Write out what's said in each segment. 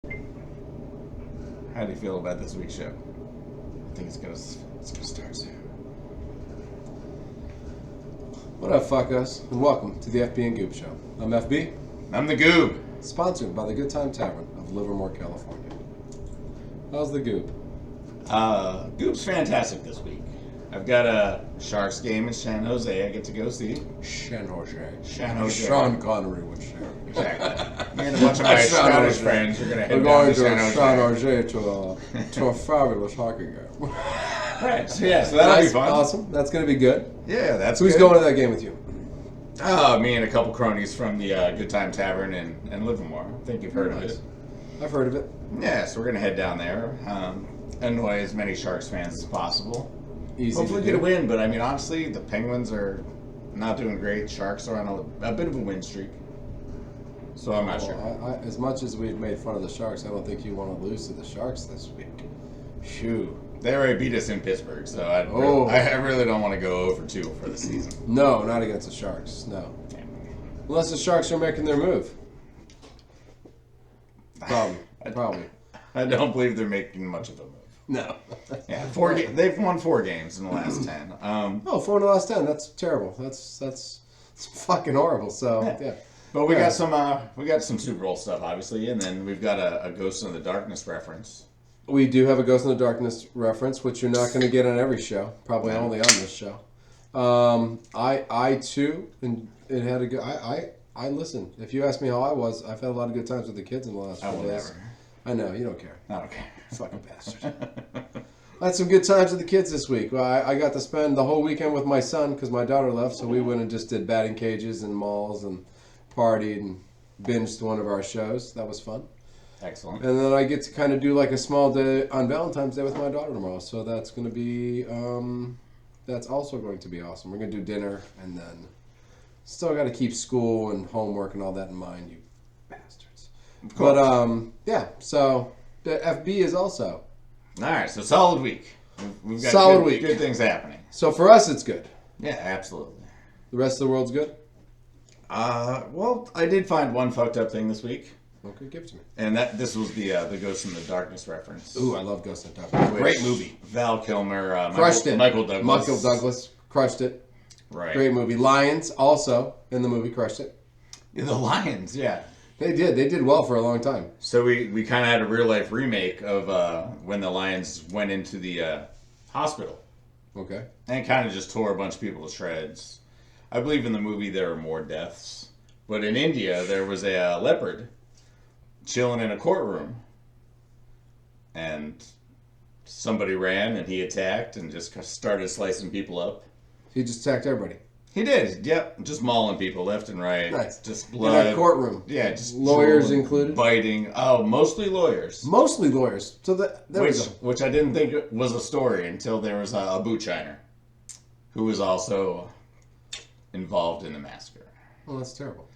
How do you feel about this week's show? I think it's gonna start soon. What up, fuckos, and welcome to the FB and Goob Show. I'm FB, I'm the Goob. sponsored by the Good Time Tavern of Livermore, California. How's the Goob? Goob's fantastic this week. I've got a Sharks game in San Jose I get to go see. San Jose. San Jose. Sean Connery would say. Exactly. Me and a bunch of my Scottish friends are going to head We're down going to to San Jose. San Jose to a fabulous hockey game. Right, so yeah, so that'll be fun. Awesome. That's going to be good. Yeah, that's Who's good. going to that game with you? Me and a couple cronies from the Good Time Tavern in Livermore. I think you've heard of it. I've heard of it. Yeah, so we're going to head down there. Annoy as many Sharks fans as possible. Easy Hopefully to get do. a win, but I mean, honestly, the Penguins are not doing great. Sharks are on a bit of a win streak. So I'm not sure. As much as we've made fun of the Sharks, I don't think you want to lose to the Sharks this week. Shoot. They already beat us in Pittsburgh, so I really don't want to go over 2 for the season. No, not against the Sharks. No. Unless the Sharks are making their move. Probably. I don't believe they're making much of a move. No. Yeah, they've won 4 games in the last 10. 4 in the last 10. That's terrible. That's fucking horrible. So, yeah. But we got some Super Bowl stuff, obviously, and then we've got a Ghost in the Darkness reference. We do have a Ghost in the Darkness reference, which you're not going to get on every show. Probably only on this show. I too, and it had a good. I listened. If you ask me how I was, I've had a lot of good times with the kids in the last few days. Never. I know you don't care. I don't care. Fucking bastard. I had some good times with the kids this week. Well, I got to spend the whole weekend with my son because my daughter left, so we went and just did batting cages and malls and partied and binged one of our shows. That was fun. Excellent. And then I get to kind of do like a small day on Valentine's Day with my daughter tomorrow. So that's going to be, that's also going to be awesome. We're going to do dinner and then still got to keep school and homework and all that in mind, you bastards. But, yeah, so the FB is also. All right, so solid week. We've got Solid week. Good things happening. So for us, it's good. Yeah, absolutely. The rest of the world's good? Well, I did find one fucked up thing this week. Okay, give it to me. And this was the Ghost in the Darkness reference. Ooh, I love Ghost in the Darkness. Great movie. Val Kilmer, Crushed it. Michael Douglas. Michael Douglas crushed it. Right. Great movie. Lions also in the movie crushed it. Yeah, the Lions, yeah. They did. They did well for a long time. So we kind of had a real life remake of when the Lions went into the hospital. Okay. And kind of just tore a bunch of people to shreds. I believe in the movie there were more deaths. But in India, there was a leopard chilling in a courtroom. And somebody ran and he attacked and just started slicing people up. He just attacked everybody. He did, yep. Just mauling people left and right. Nice. Just In blood. that courtroom. Yeah, just Lawyers drooling, included? biting. Oh, mostly lawyers. Mostly lawyers. So there we go. Which I didn't think was a story until there was a boot shiner who was also involved in the massacre. Oh, that's terrible.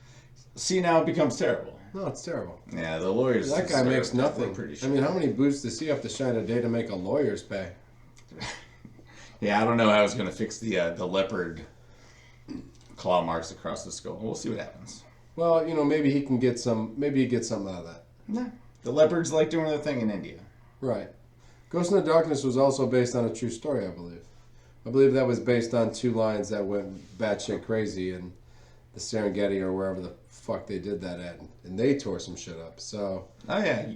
See, now it becomes terrible. No, it's terrible. Yeah, the lawyers. That guy makes nothing. We're pretty I sure. mean, how many boots does he have to shine a day to make a lawyer's pay? Yeah, I don't know how it's going to fix the leopard claw marks across the skull. We'll see what happens. Well, maybe he can get some. Maybe he gets something out of that. Yeah, the leopards like doing their thing in India. Right. Ghost in the Darkness was also based on a true story, I believe. I believe that was based on 2 lions that went batshit crazy in the Serengeti or wherever the fuck they did that at, and they tore some shit up. So. Oh yeah,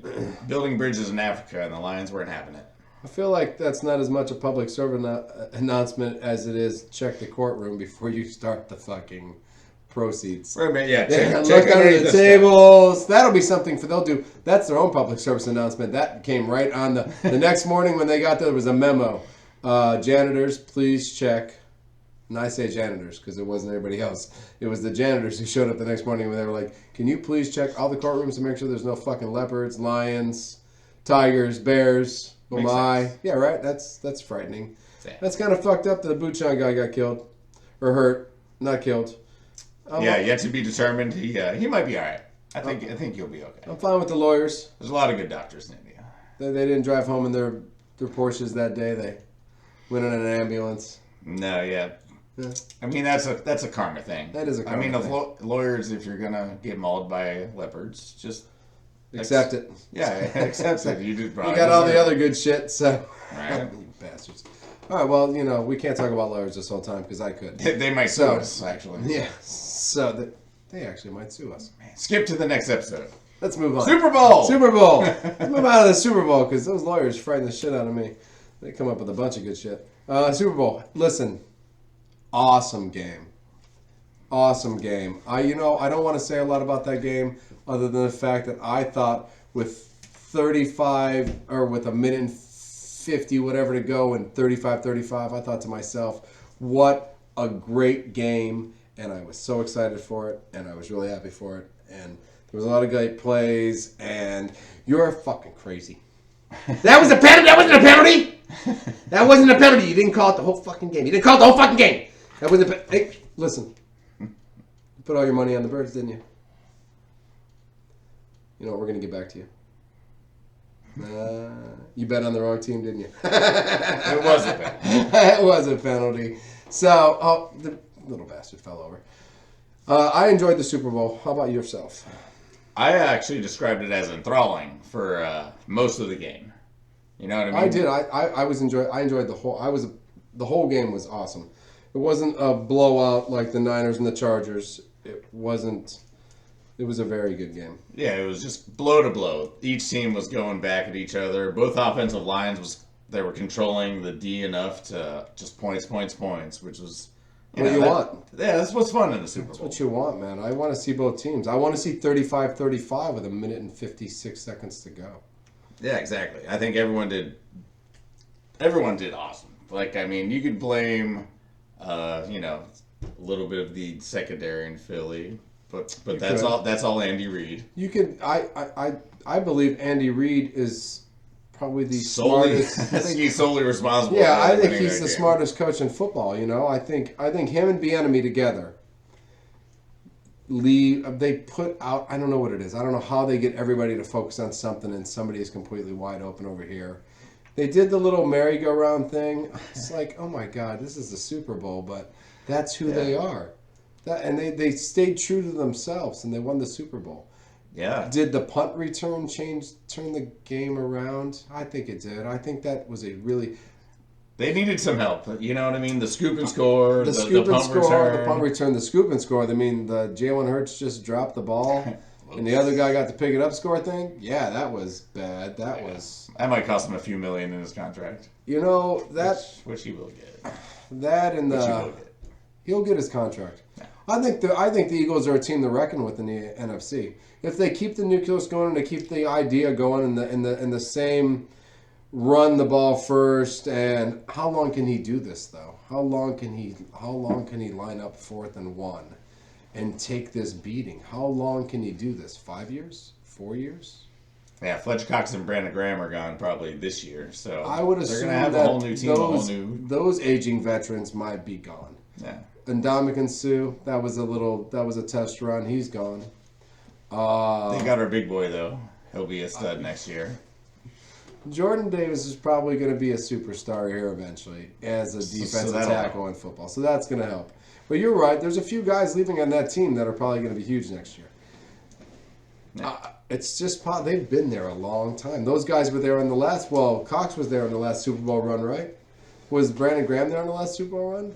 building bridges in Africa and the lions weren't having it. I feel like that's not as much a public service announcement as it is check the courtroom before you start the fucking proceeds. Right, man, yeah. Look under the tables. That'll be something they'll do. That's their own public service announcement. That came right on the next morning when they got there was a memo. Janitors, please check. And I say janitors because it wasn't anybody else. It was the janitors who showed up the next morning when they were like, can you please check all the courtrooms to make sure there's no fucking leopards, lions, tigers, bears. Oh my. Yeah, right? That's frightening. Sad. That's kind of fucked up that the Buchan guy got killed. Or hurt. Not killed. Yet to be determined. He might be alright. I think he'll be okay. I'm fine with the lawyers. There's a lot of good doctors in India. They didn't drive home in their Porsches that day. They went in an ambulance. No, yeah. I mean, that's a karma thing. That is a karma thing. Lawyers, if you're going to get mauled by leopards, just Accept it. Yeah, accept it. You did. We got all the other good shit, so. Right. You bastards. All right, well, we can't talk about lawyers this whole time because I could. They might sue us, actually. Yeah, so they actually might sue us. Skip to the next episode. Let's move on. Super Bowl! Super Bowl! Let's move on to the Super Bowl because those lawyers frighten the shit out of me. They come up with a bunch of good shit. Super Bowl. Listen, awesome game. Awesome game. I don't want to say a lot about that game other than the fact that I thought with 35 or with a minute and 50 whatever to go and 35-35, I thought to myself, what a great game, and I was so excited for it, and I was really happy for it, and there was a lot of great plays, and you're fucking crazy. That was a penalty. That wasn't a penalty. That wasn't a penalty. You didn't call it the whole fucking game. You didn't call it the whole fucking game. That wasn't a Hey, listen. You put all your money on the Birds, didn't you? You know what? We're going to get back to you. You bet on the wrong team, didn't you? It was a penalty. It was a penalty. So, the little bastard fell over. I enjoyed the Super Bowl. How about yourself? I actually described it as enthralling for most of the game. You know what I mean? I did. I enjoyed the whole game was awesome. It wasn't a blowout like the Niners and the Chargers. It wasn't. It was a very good game. Yeah, it was just blow to blow. Each team was going back at each other. Both offensive lines they were controlling the D enough to just points, which was What you want. Yeah, that's what's fun in the Super Bowl. That's what you want, man. I want to see both teams. I want to see 35-35 with a minute and 56 seconds to go. Yeah, exactly. I think everyone did awesome. Like, I mean, you could blame, a little bit of the secondary in Philly, but that's all Andy Reid. You could. I believe Andy Reid is probably the smartest. He's solely responsible. Yeah, for I think he's that the game. smartest coach in football. I think him and Bieniemy together. They put out. I don't know what it is. I don't know how they get everybody to focus on something and somebody is completely wide open over here. They did the little merry-go-round thing. It's like, oh my God, this is the Super Bowl, but that's who they are. And they stayed true to themselves and they won the Super Bowl. Yeah. Did the punt return turn the game around? I think it did. I think that was a really... They needed some help. You know what I mean? The scoop and score, the scoop and punt score, return. the punt return, the scoop and score. I mean, the Jalen Hurts just dropped the ball and the other guy got to pick it up score thing. Yeah, that was bad. That might cost him a few million in his contract. Which he will get. That and he'll get his contract. Yeah. I think the Eagles are a team to reckon with in the NFC. If they keep the nucleus going and they keep the idea going in the same run the ball first, and how long can he do this though? How long can he line up 4th and 1 and take this beating? How long can he do this? 5 years? 4 years? Yeah, Fletcher Cox and Brandon Graham are gone probably this year, so I would assume they're gonna have that a whole new team. Those aging veterans might be gone. Yeah. And Ndamukong Suh, that was a test run. He's gone. They got our big boy though. He'll be a stud next year. Jordan Davis is probably going to be a superstar here eventually as a defensive tackle in football. So that's going to help. But you're right. There's a few guys leaving on that team that are probably going to be huge next year. Yeah. It's just they've been there a long time. Those guys were there on the last. Well, Cox was there on the last Super Bowl run, right? Was Brandon Graham there on the last Super Bowl run?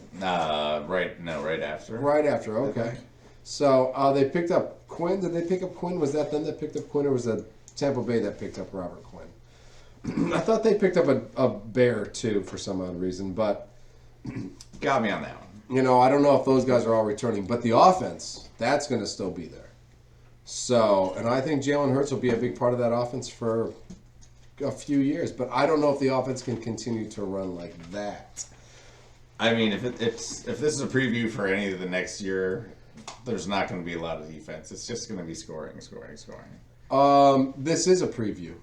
Right after. Right after. Okay. So they picked up Quinn. Did they pick up Quinn? Was that them that picked up Quinn, or was that Tampa Bay that picked up Robert Quinn? I thought they picked up a Bear too for some odd reason, but got me on that one. I don't know if those guys are all returning, but the offense, that's going to still be there. So, and I think Jalen Hurts will be a big part of that offense for a few years, but I don't know if the offense can continue to run like that. I mean, if this is a preview for any of the next year, there's not going to be a lot of defense. It's just going to be scoring. This is a preview.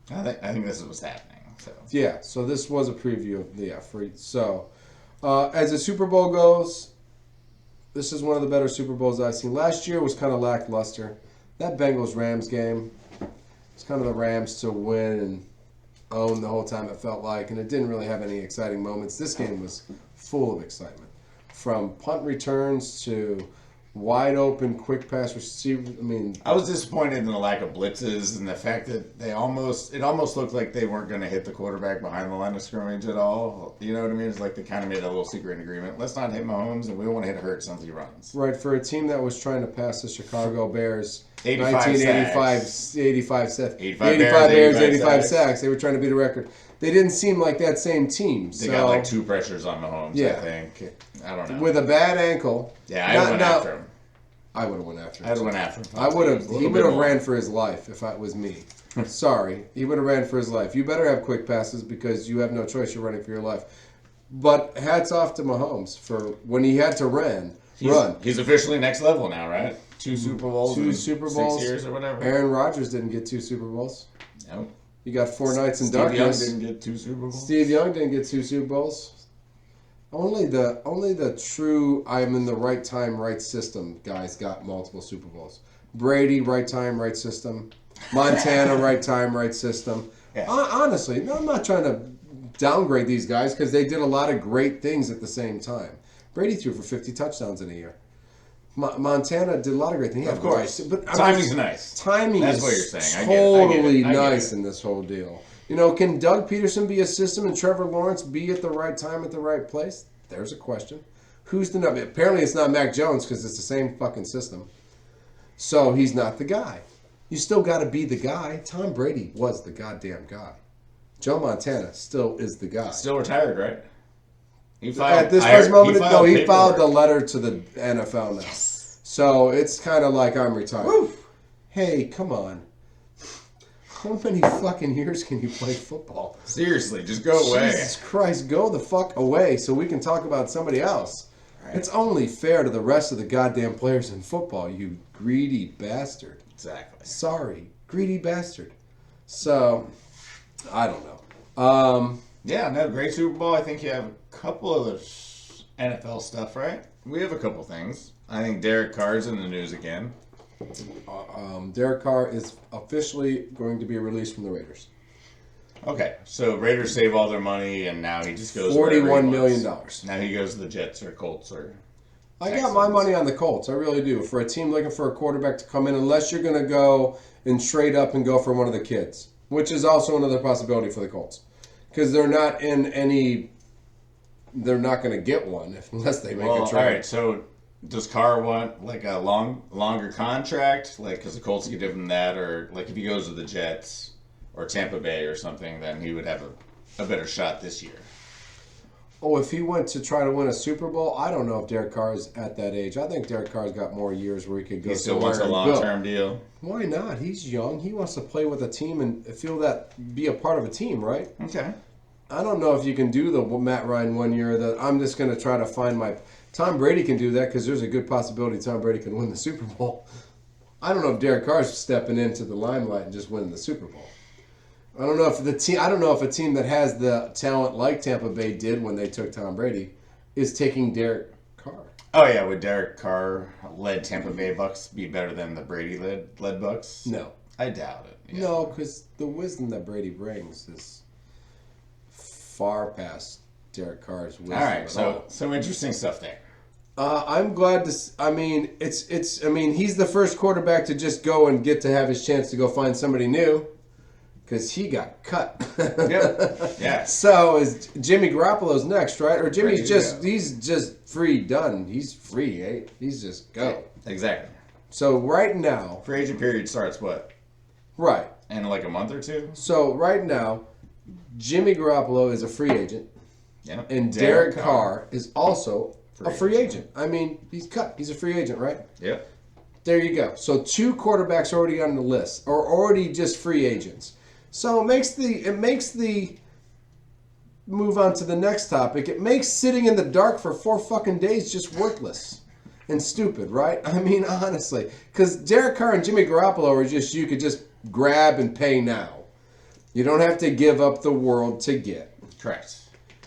I think this is what's happening. So. Yeah, so this was a preview of So, as the Super Bowl goes, this is one of the better Super Bowls I've seen. Last year was kind of lackluster. That Bengals-Rams game, it's kind of the Rams to win and own the whole time, it felt like, and it didn't really have any exciting moments. This game was full of excitement. From punt returns to wide open, quick pass receiver. I mean, I was disappointed in the lack of blitzes and the fact that it almost looked like they weren't going to hit the quarterback behind the line of scrimmage at all. You know what I mean? It's like they kind of made a little secret agreement. Let's not hit Mahomes, and we don't want to hit Hurts until he runs. right, for a team that was trying to pass the Chicago Bears, 85 Bears, 85 sacks. They were trying to beat a record. They didn't seem like that same team. They got like 2 pressures on Mahomes, I think. I don't know. With a bad ankle. Yeah, I went after him. I would have went after him. I would have went after him. He would have ran for his life if it was me. Sorry. He would have ran for his life. You better have quick passes because you have no choice. You're running for your life. But hats off to Mahomes for when he had to run. He's officially next level now, right? 2 Super Bowls 2 Super Bowls. 6 years or whatever. Aaron Rodgers didn't get 2 Super Bowls. No. You got 4 nights in Steve darkness. Young didn't get 2 Super Bowls. Steve Young didn't get 2 Super Bowls. Only the true I'm in the right time, right system guys got multiple Super Bowls. Brady, right time, right system. Montana, right time, right system. Yeah. Honestly, no, I'm not trying to downgrade these guys because they did a lot of great things at the same time. Brady threw for 50 touchdowns in a year. Montana did a lot of great things. Of course. But timing's nice. Timing That's is what you're saying. totally I get it. nice in this whole deal. You know, can Doug Peterson be a system and Trevor Lawrence be at the right time at the right place? There's a question. Who's the number? Apparently it's not Mac Jones because it's the same fucking system. So he's not the guy. You still got to be the guy. Tom Brady was the goddamn guy. Joe Montana still is the guy. Still retired, right? He filed, At this present moment, he filed paperwork. the letter to the NFL now. Yes. So it's kind of like I'm retired. Woo. Hey, come on. How many fucking years can you play football? Seriously, just go away. Jesus Christ, go the fuck away so we can talk about somebody else. Right. It's only fair to the rest of the goddamn players in football, you greedy bastard. Exactly. Sorry, greedy bastard. So, I don't know. Yeah, no, great Super Bowl. I think you have a couple of NFL stuff, right? We have a couple things. I think Derek Carr's in the news again. Derek Carr is officially going to be released from the Raiders. Okay, so Raiders save all their money, and now he just goes wherever he $41 wants. million. Now he goes to the Jets or Colts or I got my money on the Colts. I really do. For a team looking for a quarterback to come in, unless you're going to go and trade up and go for one of the kids, which is also another possibility for the Colts. Because they're not in any... They're not going to get one unless they make a trade. All right, so does Carr want like a longer contract? Like, because the Colts could give him that, or like if he goes to the Jets or Tampa Bay or something, then he would have a better shot this year. Oh, if he went to try to win a Super Bowl, I don't know if Derek Carr is at that age. I think Derek Carr's got more years where he could go. He still wants a long-term deal. Why not? He's young. He wants to play with a team and feel that be a part of a team, right? Okay. I don't know if you can do the Matt Ryan 1 year. That I'm just going to try to find my. Tom Brady can do that because there's a good possibility Tom Brady can win the Super Bowl. I don't know if Derek Carr's stepping into the limelight and just winning the Super Bowl. I don't know if the team. I don't know if a team that has the talent like Tampa Bay did when they took Tom Brady is taking Derek Carr. Oh yeah, would Derek Carr led Tampa Bay Bucks be better than the Brady led Bucks? No, I doubt it. Yeah. no, because the wisdom that Brady brings is far past Derek Carr's wisdom. All right, so some interesting stuff there. I'm glad to. I mean, it's. I mean, he's the first quarterback to just go and get to have his chance to go find somebody new, because he got cut. Yep. Yeah. So is Jimmy Garoppolo's next, right? Or Jimmy's Ready to just go. he's just free, done. He's free, eh? He's just go. Exactly. So right now, Free agent period starts what? right. In like a month or two? So right now, Jimmy Garoppolo is a free agent, Yeah. and Derek Carr is also a free agent. I mean, he's cut. He's a free agent, right? Yep. There you go. So 2 quarterbacks already on the list, or already just free agents. So it makes the move on to the next topic. It makes sitting in the dark for 4 fucking days just worthless and stupid, right? I mean, honestly, because Derek Carr and Jimmy Garoppolo are just you could just grab and pay now. You don't have to give up the world to get. Correct.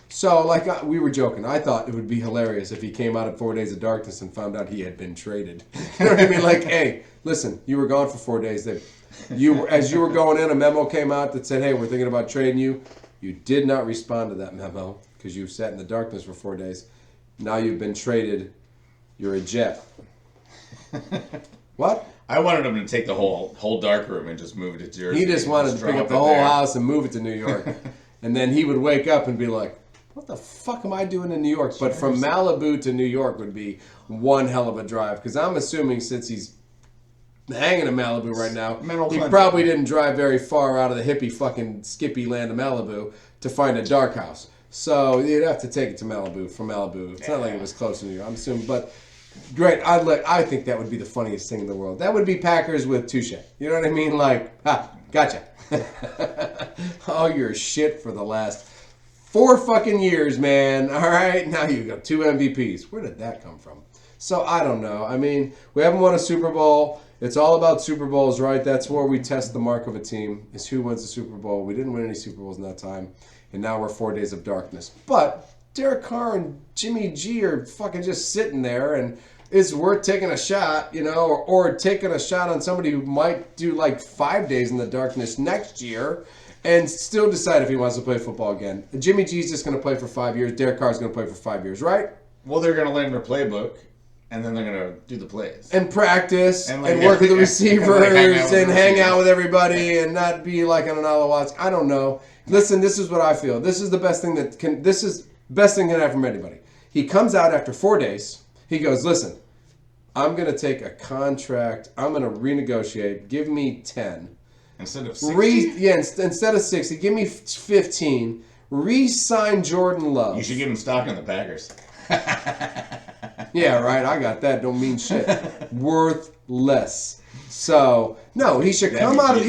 So, like we were joking, I thought it would be hilarious if he came out of 4 days of darkness and found out he had been traded. You know what I mean? Like, hey, listen, you were gone for 4 days. As you were going in, a memo came out that said, hey, we're thinking about trading you. You did not respond to that memo because you sat in the darkness for 4 days. Now you've been traded. You're a Jet. What? I wanted him to take the whole dark room and just move it to Jersey. He just wanted to pick up the whole house and move it to New York. And then he would wake up and be like, what the fuck am I doing in New York? But from Malibu to New York would be one hell of a drive. Because I'm assuming since he's hanging in Malibu right now, he probably didn't drive very far out of the hippie fucking Skippy land of Malibu to find a dark house. So you'd have to take it to Malibu from Malibu. It's not like it was close to New York, I'm assuming. But great. I think that would be the funniest thing in the world. That would be Packers with touche. You know what I mean? Like, gotcha. All your shit for the last 4 fucking years, man. All right, now you got 2 MVPs. Where did that come from? So I don't know. I mean, we haven't won a Super Bowl. It's all about Super Bowls, right? That's where we test the mark of a team, is who wins the Super Bowl. We didn't win any Super Bowls in that time, and now we're 4 days of darkness. But Derek Carr and Jimmy G are fucking just sitting there, and it's worth taking a shot, you know, or taking a shot on somebody who might do like 5 days in the darkness next year and still decide if he wants to play football again. Jimmy G's just going to play for 5 years. Derek Carr's going to play for 5 years, right? Well, they're going to learn their playbook, and then they're going to do the plays. And practice, and work with the receivers, and hang out with everybody, and not be like on an Watts. I don't know. Listen, this is what I feel. This is the best thing best thing can happen from anybody. He comes out after 4 days. He goes, listen, I'm going to take a contract. I'm going to renegotiate. Give me 10. Instead of 60? Instead of 60. Give me 15. Re-sign Jordan Love. You should give him stock in the Packers. Yeah, right. I got that. Don't mean shit. Worth less. So no, he should come out of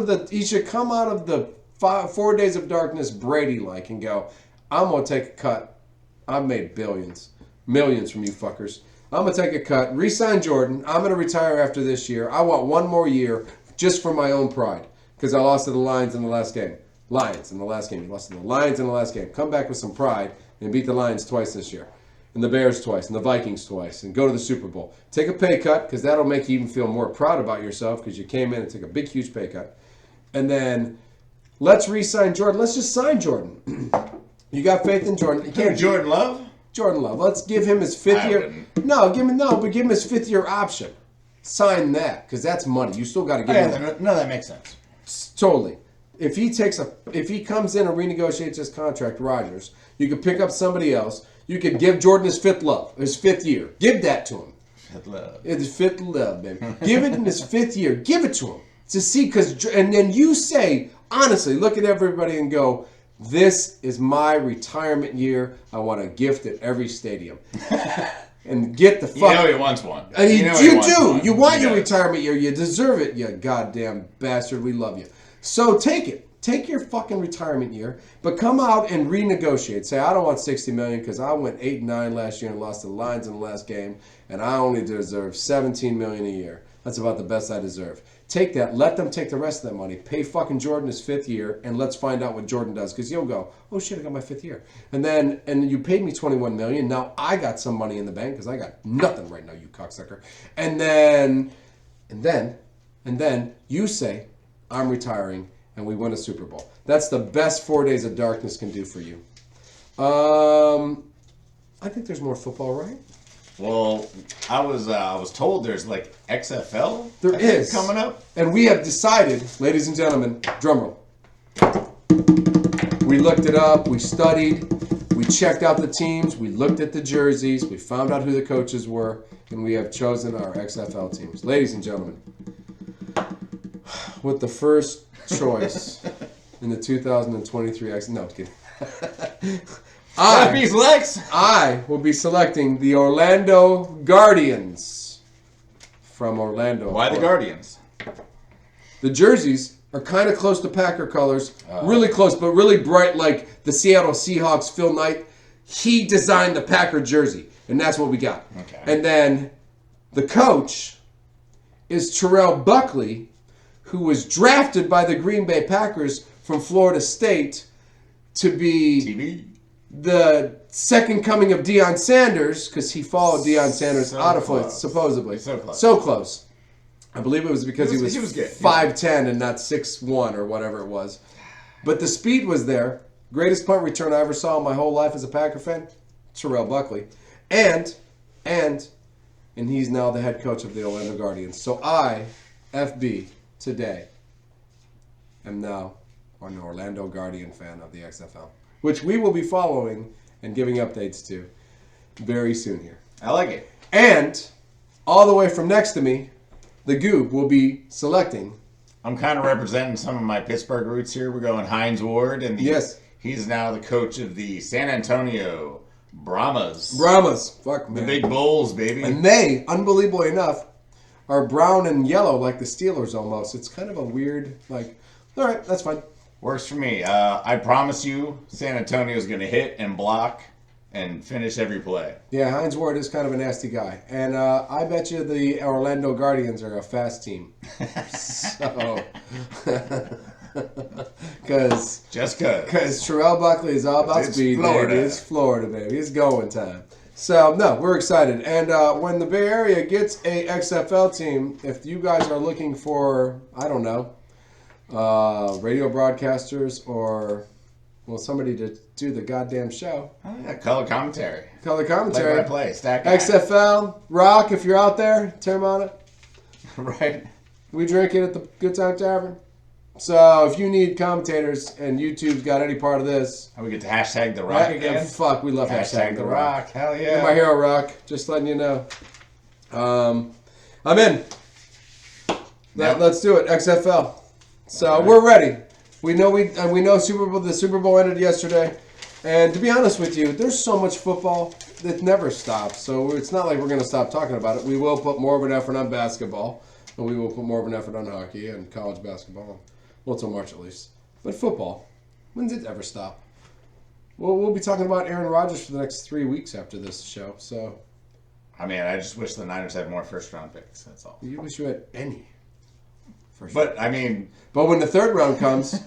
the 4 days of darkness Brady-like and go, I'm going to take a cut. I've made millions from you fuckers. I'm going to take a cut, re-sign Jordan. I'm going to retire after this year. I want 1 more year just for my own pride because I lost to the Lions in the last game. You lost to the Lions in the last game. Come back with some pride and beat the Lions twice this year. And the Bears twice, and the Vikings twice, and go to the Super Bowl. Take a pay cut, because that'll make you even feel more proud about yourself, because you came in and took a big, huge pay cut. And then, let's re-sign Jordan. Let's just sign Jordan. You got faith in Jordan. You can't Jordan Love? Jordan Love. Let's give him his 5th year. No, give him his 5th year option. Sign that, because that's money. You still got to give him that. No, that makes sense. Totally. If he comes in and renegotiates his contract, Rodgers, you could pick up somebody else. You could give Jordan his 5th year. Give that to him. It's 5th love, baby. Give it in his 5th year. Give it to him to see, and then you say honestly, look at everybody and go, this is my retirement year. I want a gift at every stadium. And get the fuck. You know he wants one. You do. You want your retirement year. You deserve it, you goddamn bastard. We love you. So take it. Take your fucking retirement year, but come out and renegotiate. Say, I don't want $60 million because I went 8-9 last year and lost to the Lions in the last game, and I only deserve $17 million a year. That's about the best I deserve. Take that. Let them take the rest of that money. Pay fucking Jordan his 5th year, and let's find out what Jordan does. Because you'll go, oh shit, I got my 5th year, and you paid me $21 million. Now I got some money in the bank because I got nothing right now, you cocksucker. And then you say, I'm retiring. And we win a Super Bowl. That's the best 4 days of darkness can do for you. I think there's more football, right? Well, I was told there's like XFL. There is coming up, and we have decided, ladies and gentlemen, drum roll. We looked it up. We studied. We checked out the teams. We looked at the jerseys. We found out who the coaches were, and we have chosen our XFL teams, ladies and gentlemen. With the first choice in the 2023 No, kidding. I will be selecting the Orlando Guardians from Orlando. Why the Guardians? The jerseys are kind of close to Packer colors. Really close, but really bright like the Seattle Seahawks. Phil Knight, he designed the Packer jersey, and that's what we got. Okay. And then the coach is Terrell Buckley, who was drafted by the Green Bay Packers from Florida State to be the second coming of Deion Sanders, because he followed Deion Sanders out of Florida, supposedly. So close. I believe it was because he was 5'10" and not 6'1" or whatever it was. But the speed was there. Greatest punt return I ever saw in my whole life as a Packer fan, Terrell Buckley. And and he's now the head coach of the Orlando Guardians. So I, FB, today, am now an Orlando Guardian fan of the XFL, which we will be following and giving updates to very soon here. I like it. And all the way from next to me, the Goob will be selecting. I'm kind of representing some of my Pittsburgh roots here. We're going Hines Ward, and he's now the coach of the San Antonio Brahmas. Fuck, man. The big Bulls, baby. And they, unbelievably enough, are brown and yellow like the Steelers almost. It's kind of a weird, like, all right, that's fine. Works for me. I promise you, San Antonio's going to hit and block and finish every play. Yeah, Hines Ward is kind of a nasty guy. And I bet you the Orlando Guardians are a fast team. So, because Terrell Buckley is all about speed, Florida. baby. It's Florida, baby. It's going time. So, no, we're excited. And when the Bay Area gets a XFL team, if you guys are looking for, I don't know, radio broadcasters or, well, somebody to do the goddamn show. Oh, yeah, color commentary. Play-by-play. Stack guy. XFL, Rock, if you're out there, turn on it. Right. We drink it at the Good Time Tavern. So if you need commentators and YouTube's got any part of this. And we get to hashtag The Rock again? Fuck, we love hashtag The Rock. Hell yeah. You're my hero, Rock. Just letting you know. I'm in. Let's do it. XFL. So we're ready. We know the Super Bowl ended yesterday. And to be honest with you, there's so much football that never stops. So it's not like we're going to stop talking about it. We will put more of an effort on basketball. And we will put more of an effort on hockey and college basketball. Well, till March at least. But football, when did it ever stop? Well, we'll be talking about Aaron Rodgers for the next 3 weeks after this show. So, I mean, I just wish the Niners had more first-round picks. That's all. you wish you had any. But, I mean... But when the third round comes,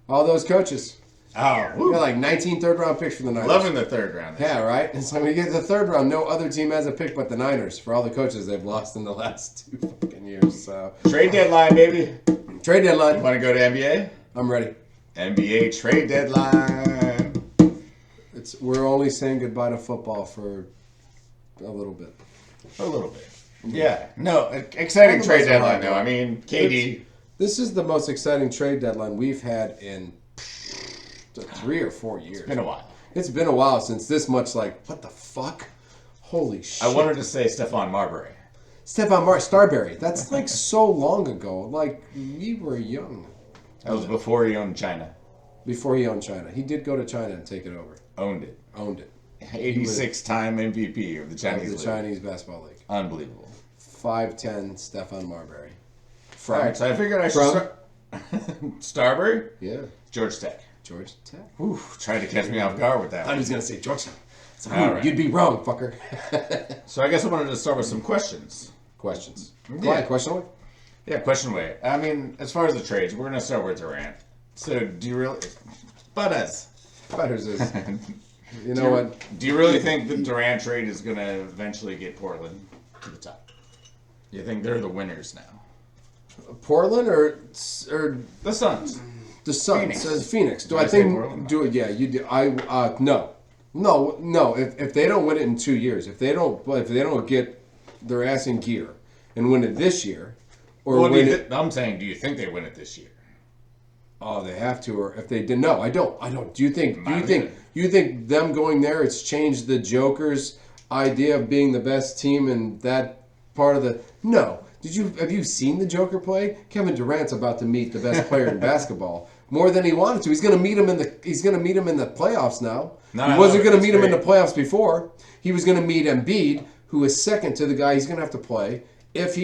all those coaches. Oh, we got like 19 third-round picks for the Niners. Loving the third round. Yeah, right? And so when we get to the third round, no other team has a pick but the Niners for all the coaches they've lost in the last 2 fucking years. So Trade deadline, baby. Trade deadline. Want to go to NBA? I'm ready. NBA trade deadline. We're only saying goodbye to football for a little bit. A little bit. Yeah. No, exciting trade deadline, though. I mean, KD. This is the most exciting trade deadline we've had in 3 or 4 years. It's been a while. It's been a while since this much, like, what the fuck? Holy shit. I wanted to say Stephon Marbury. Starberry. That's like so long ago. Like, we were young. That was before he owned China. Before he owned China. He did go to China and take it over. Owned it. 86-time MVP of the Chinese League. Chinese Basketball League. Unbelievable. 5'10" Stephon Marbury. All right, so I figured I should start. Starbury? Yeah. Georgia Tech. Georgia Tech. Ooh, tried to catch me off guard with that. I thought he was going to say Georgetown. So, right. You'd be wrong, fucker. So I guess I wanted to start with some questions. Questions. Yeah. Question away? Yeah, question away. I mean, as far as the trades, we're going to start with Durant. So do you really... Butters is... You know what? Do you really think the Durant trade is going to eventually get Portland to the top? You think they're the winners now? Portland or the Suns? The Suns. Phoenix. Do Did I think? Do it? Yeah, you do. No. If they don't win it in 2 years, if they don't get their ass in gear and win it this year, or win it, I'm saying, do you think they win it this year? Oh, they have to. Or if they did, no, I don't. Do you think? You think them going there? It's changed the Joker's idea of being the best team in that part of the. No. Have you seen the Joker play? Kevin Durant's about to meet the best player in basketball more than he wanted to. He's going to meet him in the playoffs now. He wasn't going to meet him in the playoffs before. He was going to meet Embiid, who is second to the guy he's going to have to play. If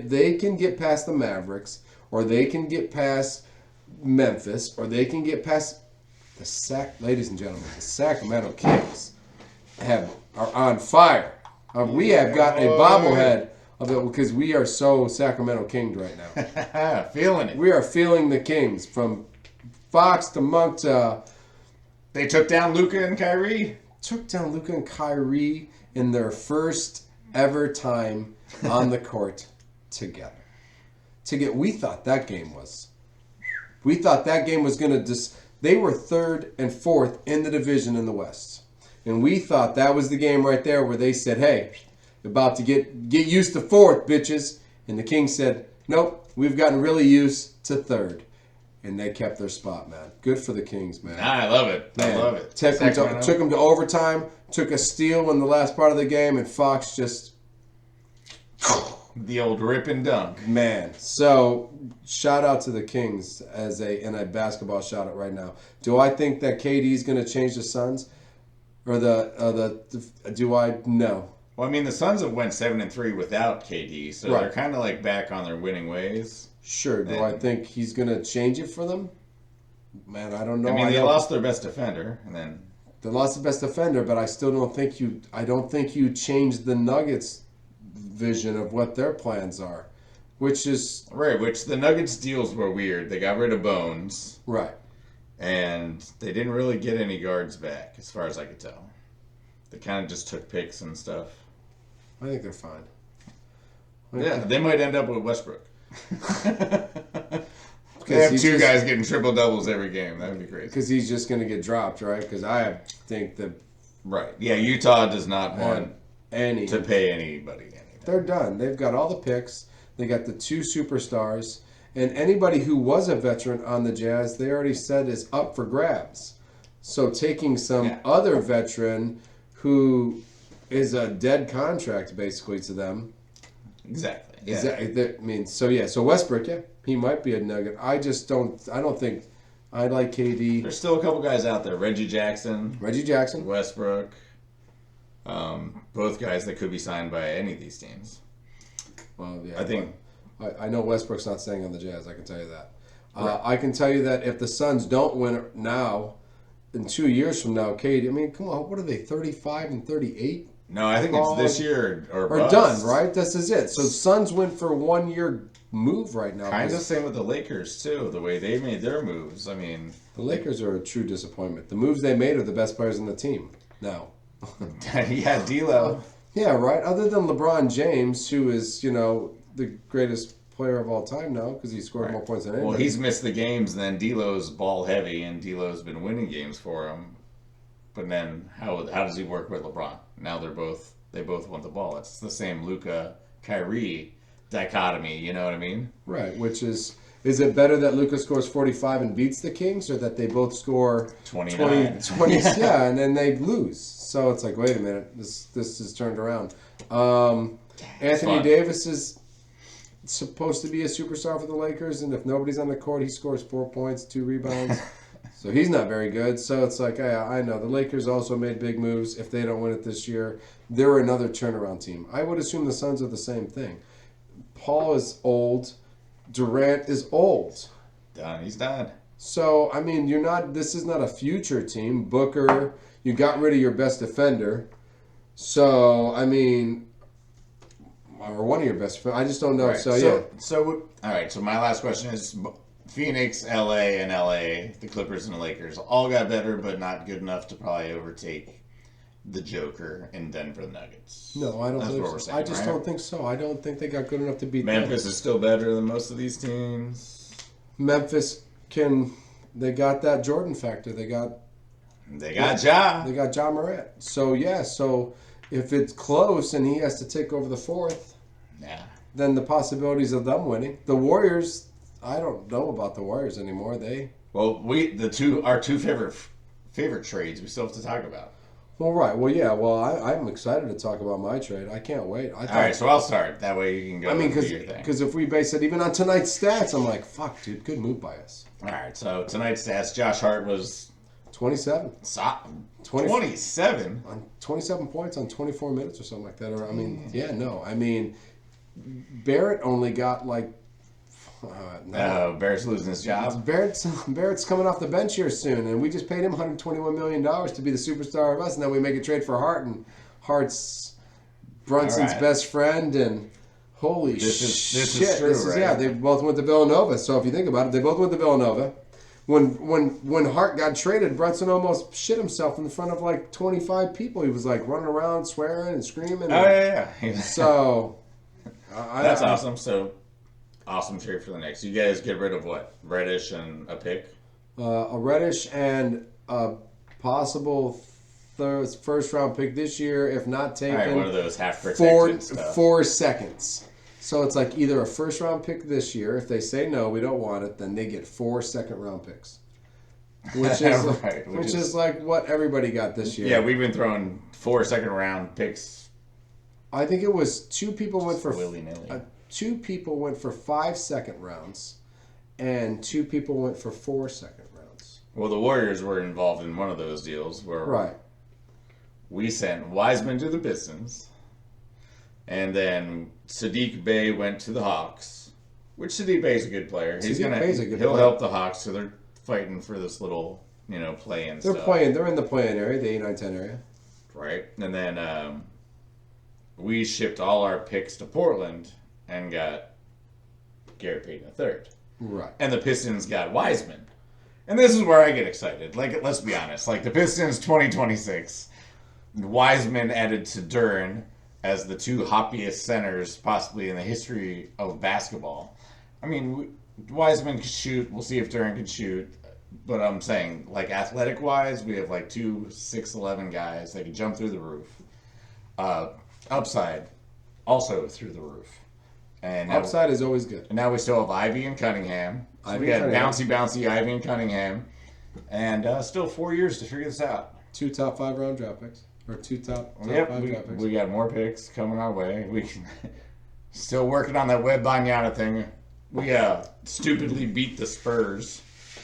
they can get past the Mavericks, or they can get past Memphis, or they can get past ladies and gentlemen, the Sacramento Kings are on fire. We have got a bobblehead of it because we are so Sacramento Kinged right now. Feeling it. We are feeling the Kings from Fox to Monk to. They took down Luka and Kyrie. Took down Luka and Kyrie in their first ever time on the court together. We thought that game was going to. They were third and fourth in the division in the West. And we thought that was the game right there where they said, hey, about to get used to fourth, bitches. And the Kings said, nope, we've gotten really used to third. And they kept their spot, man. Good for the Kings, man. I love it. Man, I love it. Took them to overtime, took a steal in the last part of the game, and Fox just... The old rip and dunk. Man. So, shout out to the Kings in a basketball shout out right now. Do I think that KD's going to change the Suns? Or do I? No. Well, I mean, the Suns have went 7-3 without KD, so they're kind of like back on their winning ways. Sure. Do I think he's going to change it for them? Man, I don't know. I mean, they lost their best defender, and then they lost the best defender, but I still don't think you. I don't think you changed the Nuggets' vision of what their plans are, which is right. Which the Nuggets deals were weird. They got rid of Bones, right, and they didn't really get any guards back, as far as I could tell. They kind of just took picks and stuff. I think they're fine. They might end up with Westbrook. They have two guys getting triple doubles every game. That would be crazy. Because he's just going to get dropped, right? Because I think that right. Yeah, Utah does not want to pay anybody anything. They're done. They've got all the picks. They got the two superstars, and anybody who was a veteran on the Jazz, they already said is up for grabs. So taking some other veteran who is a dead contract basically to them. Exactly. Yeah. So Westbrook, he might be a Nugget. I don't think I like KD. There's still a couple guys out there. Reggie Jackson. Westbrook. Both guys that could be signed by any of these teams. Well, yeah. I think. I know Westbrook's not staying on the Jazz. I can tell you that. Right. I can tell you that if the Suns don't win it now, in 2 years from now, KD. I mean, come on. What are they? 35 and 38. No, I think it's this year or done, right? This is it. So Suns went for 1 year move right now. Kind of same with the Lakers too. The way they made their moves. I mean, the Lakers are a true disappointment. The moves they made are the best players on the team now. Yeah, D'Lo. Yeah, right. Other than LeBron James, who is the greatest player of all time now because he scored more points than anybody. Well, he's missed the games. Then D'Lo's ball heavy, and D'Lo's been winning games for him. But then how does he work with LeBron? Now they both want the ball. It's the same Luka Kyrie dichotomy. You know what I mean? Right. Which is it better that Luka scores 45 and beats the Kings, or that they both score 29? 20 yeah, and then they lose. So it's like, wait a minute, this is turned around. Anthony Davis is supposed to be a superstar for the Lakers, and if nobody's on the court, he scores 4 points, 2 rebounds. So he's not very good. So it's like, I know. The Lakers also made big moves. If they don't win it this year, they're another turnaround team. I would assume the Suns are the same thing. Paul is old. Durant is old. Done. He's done. So, I mean, this is not a future team. Booker, you got rid of your best defender. So, I mean, or one of your best defenders. I just don't know. Right. So, all right. So my last question is Phoenix, LA, and LA, the Clippers and the Lakers, all got better, but not good enough to probably overtake the Joker in Denver Nuggets. No, I don't think so. I just don't think so. I don't think they got good enough to beat Memphis is still better than most of these teams. Memphis they got that Jordan factor. They got Ja. They got Ja Morant. So, so if it's close and he has to take over the fourth, then the possibilities of them winning. The Warriors, I don't know about the Warriors anymore. Our two favorite trades we still have to talk about. Well, right. Well, yeah. Well, I'm excited to talk about my trade. I can't wait. All right, so I'll start. That way you can go. Because if we base it even on tonight's stats, I'm like, fuck, dude, good move by us. All right, so tonight's stats: Josh Hart was 27. 27 on 27 points on 24 minutes or something like that. Or I mean, Barrett only got like. Barrett's losing his job. Barrett's coming off the bench here soon, and we just paid him $121 million to be the superstar of us, and then we make a trade for Hart, and Hart's Brunson's best friend, and holy this shit. Is true, right? Yeah, they both went to Villanova, so if you think about it, they both went to Villanova. When Hart got traded, Brunson almost shit himself in front of like 25 people. He was like running around swearing and screaming. So that's awesome. So awesome trade for the Knicks. You guys get rid of what? Reddish and a pick? A Reddish and a possible first round pick this year, if not All right, taken, one of those half protected stuff. 4 seconds. So it's like either a first round pick this year. If they say no, we don't want it, then they get 4 second round picks, which is Right, which is like what everybody got this year. Yeah, we've been throwing 4 second round picks. I think it was 2 people went for willy-nilly. 2 people went for 5 second rounds, and 2 people went for 4 second rounds. Well, the Warriors were involved in one of those deals where Right. we sent Wiseman to the Pistons, and then Sadiq Bey went to the Hawks. Which Sadiq Bey's a good player. He'll help the Hawks, so they're fighting for this little, play-in stuff. They're in the play-in area, the 8-9-10 area. Right, and then we shipped all our picks to Portland and got Garrett Payton III. Right. And the Pistons got Wiseman. And this is where I get excited. Like, let's be honest. Like, the Pistons 2026, Wiseman added to Duren as the 2 hoppiest centers possibly in the history of basketball. I mean, Wiseman can shoot. We'll see if Duren can shoot. But I'm saying, like, athletic-wise, we have, like, 2 6'11" guys that can jump through the roof. Upside, also through the roof. And Upside is always good. And now we still have Ivy and Cunningham. So we got bouncy Ivy and Cunningham. And still 4 years to figure this out. 2 top 5 round draft picks. Or 2 top 5 draft picks. We got more picks coming our way. We can still working on that Wembanyama thing. We stupidly beat the Spurs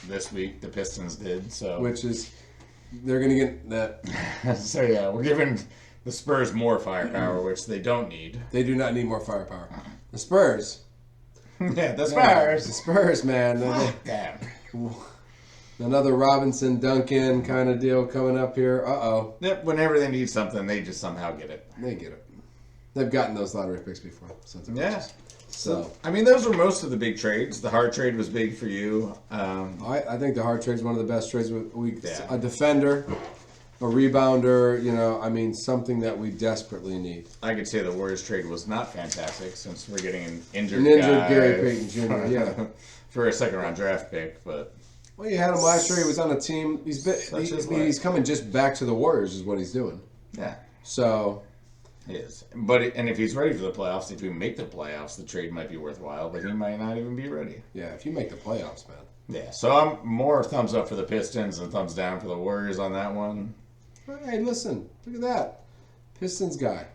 this week. The Pistons did. So which is, they're going to get that. So yeah, we're giving the Spurs more firepower, which they don't need. They do not need more firepower. The Spurs. Yeah, the Spurs. The Spurs, man. Damn. Another Robinson, Duncan kind of deal coming up here. Uh-oh. Yep, whenever they need something, they just somehow get it. They get it. They've gotten those lottery picks before. Yeah. So, I mean, those were most of the big trades. The Hart trade was big for you. I think the Hart trade is one of the best trades. A defender, a rebounder, something that we desperately need. I could say the Warriors trade was not fantastic since we're getting an injured guy Gary Payton Jr., yeah. For a second-round draft pick, but... Well, you had him last year. He was on a team. He's coming just back to the Warriors is what he's doing. Yeah. So... He is. And if he's ready for the playoffs, if we make the playoffs, the trade might be worthwhile, but he might not even be ready. Yeah, if you make the playoffs, man. Yeah, so I'm more thumbs up for the Pistons and thumbs down for the Warriors on that one. Hey, listen. Look at that. Pistons guy.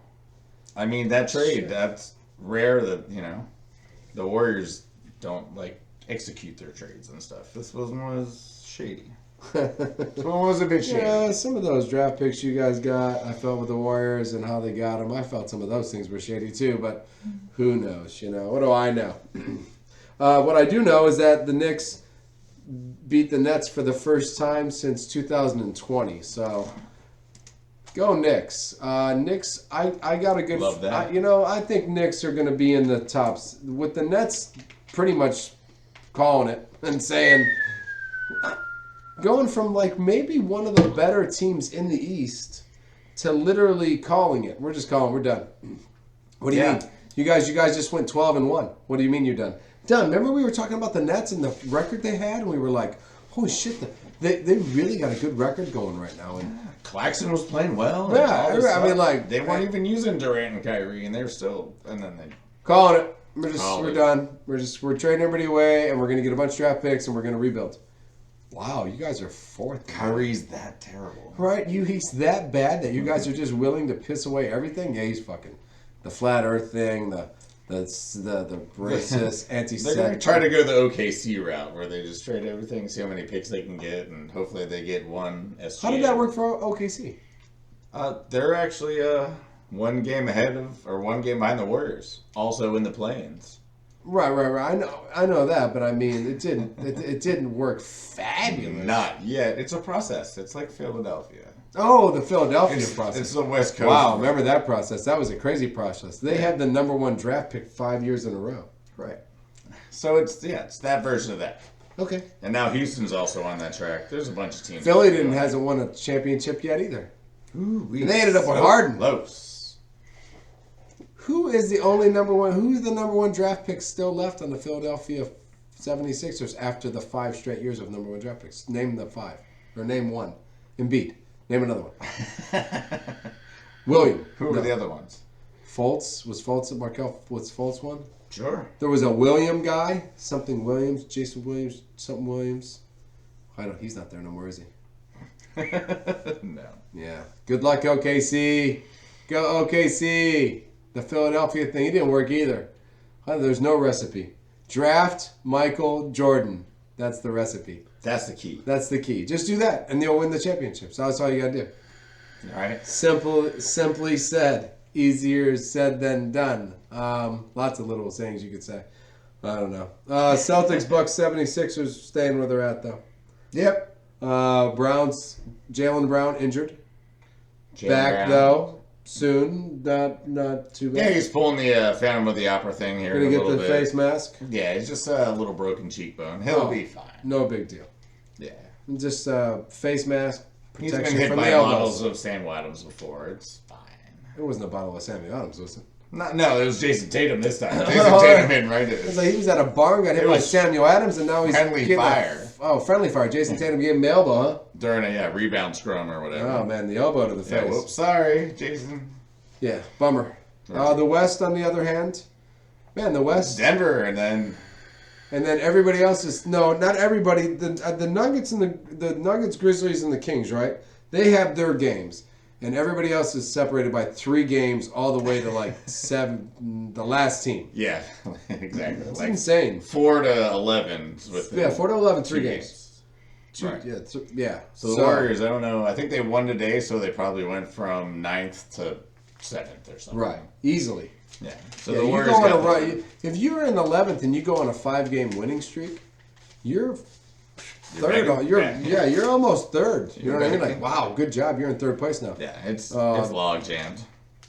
I mean, that trade, that's rare that, the Warriors don't, execute their trades and stuff. This one was shady. This one was a bit shady. Yeah, some of those draft picks you guys got, I felt with the Warriors and how they got them, I felt some of those things were shady too, but who knows, What do I know? What I do know is that the Knicks beat the Nets for the first time since 2020, so go Knicks. Knicks, I got a good... Love that. I think Knicks are going to be in the tops. With the Nets pretty much calling it and saying... Going from maybe one of the better teams in the East to literally calling it. We're just calling. We're done. What do you mean? You guys just went 12-1. What do you mean you're done? Done. Remember we were talking about the Nets and the record they had, and we were like, "Holy shit! They really got a good record going right now." And Claxton was playing well. Yeah, I mean, they weren't even using Durant and Kyrie, and they're still. And then they calling it. We're done. We're trading everybody away, and we're gonna get a bunch of draft picks, and we're gonna rebuild. Wow, you guys are 4th. Kyrie's that terrible. Right? He's that bad that you guys are just willing to piss away everything? Yeah, he's fucking... The flat earth thing, the racist, anti-Semitic... They're going to try to go the OKC route, where they just trade everything, see how many picks they can get, and hopefully they get one SGA. How did that work for OKC? They're actually 1 game behind the Warriors, also in the play-ins. Right. I know that, but I mean, it didn't work fabulous. Not yet. It's a process. It's like Philadelphia. Oh, the Philadelphia process. It's the West Coast. Wow, remember that process? That was a crazy process. They had the number 1 draft pick 5 years in a row. Right. So it's that version of that. Okay. And now Houston's also on that track. There's a bunch of teams. Philly hasn't won a championship yet either. Ooh, and they ended up with Harden. Close. Who's the number 1 draft pick still left on the Philadelphia 76ers after the 5 straight years of number 1 draft picks? Name the 5. Or name 1. Embiid. Name another one. William. Who were the other ones? Fultz. Was Fultz at Markel? Was Fultz one? Sure. There was a William guy. Something Williams. Jason Williams. Something Williams. I don't. He's not there no more, is he? No. Yeah. Good luck, OKC. Go OKC. The Philadelphia thing. It didn't work either. There's no recipe. Draft Michael Jordan. That's the recipe. That's the key. That's the key. Just do that, and you'll win the championship. So that's all you gotta do. All right. Simply said. Easier said than done. Lots of little sayings you could say. I don't know. Celtics, Bucks, 76ers staying where they're at though. Yep. Browns, Jaylen Brown injured. Jaylen Back Brown. though soon. Not too bad. Yeah, he's pulling the Phantom of the Opera thing here Gonna a get little the bit. face mask. Yeah, it's just a little broken cheekbone. He'll Oh. be fine. No big deal. Yeah. Just face mask He's protection been hit from by the bottles elbows. of Sam Adams before. It's fine. It wasn't a bottle of Sammy Adams, was it? No, it was Jason Tatum this time. Jason Oh, Tatum hit right It was at like he was at a barn, got hit It by was Samuel Adams, and now he's friendly getting fire. Friendly fire. Jason Tatum gave him the elbow, huh? during a rebound scrum or whatever. Oh man, the elbow to the Yeah, face. whoops, sorry, Jason. Yeah, bummer. The West, on the other hand, man, the West, Denver, and then everybody else is not everybody. The Nuggets and the Nuggets, Grizzlies, and the Kings, right? They have their games, and everybody else is separated by 3 games all the way to like 7. The last team. yeah, exactly. It's Like insane. 4 to 11 with Yeah, 4 to 11, 3 2 games. Right. Yeah, yeah. So the Warriors, I don't know. I think they won today, so they probably went from 9th to 7th or something. Right, easily. Yeah. So Yeah, the you Warriors go on a got run. If you're in 11th and you go on a 5-game winning streak, you're third. ready? You're almost third. You know what I mean? ready? Like, wow, good job. You're in 3rd place now. Yeah, it's Uh, log jammed.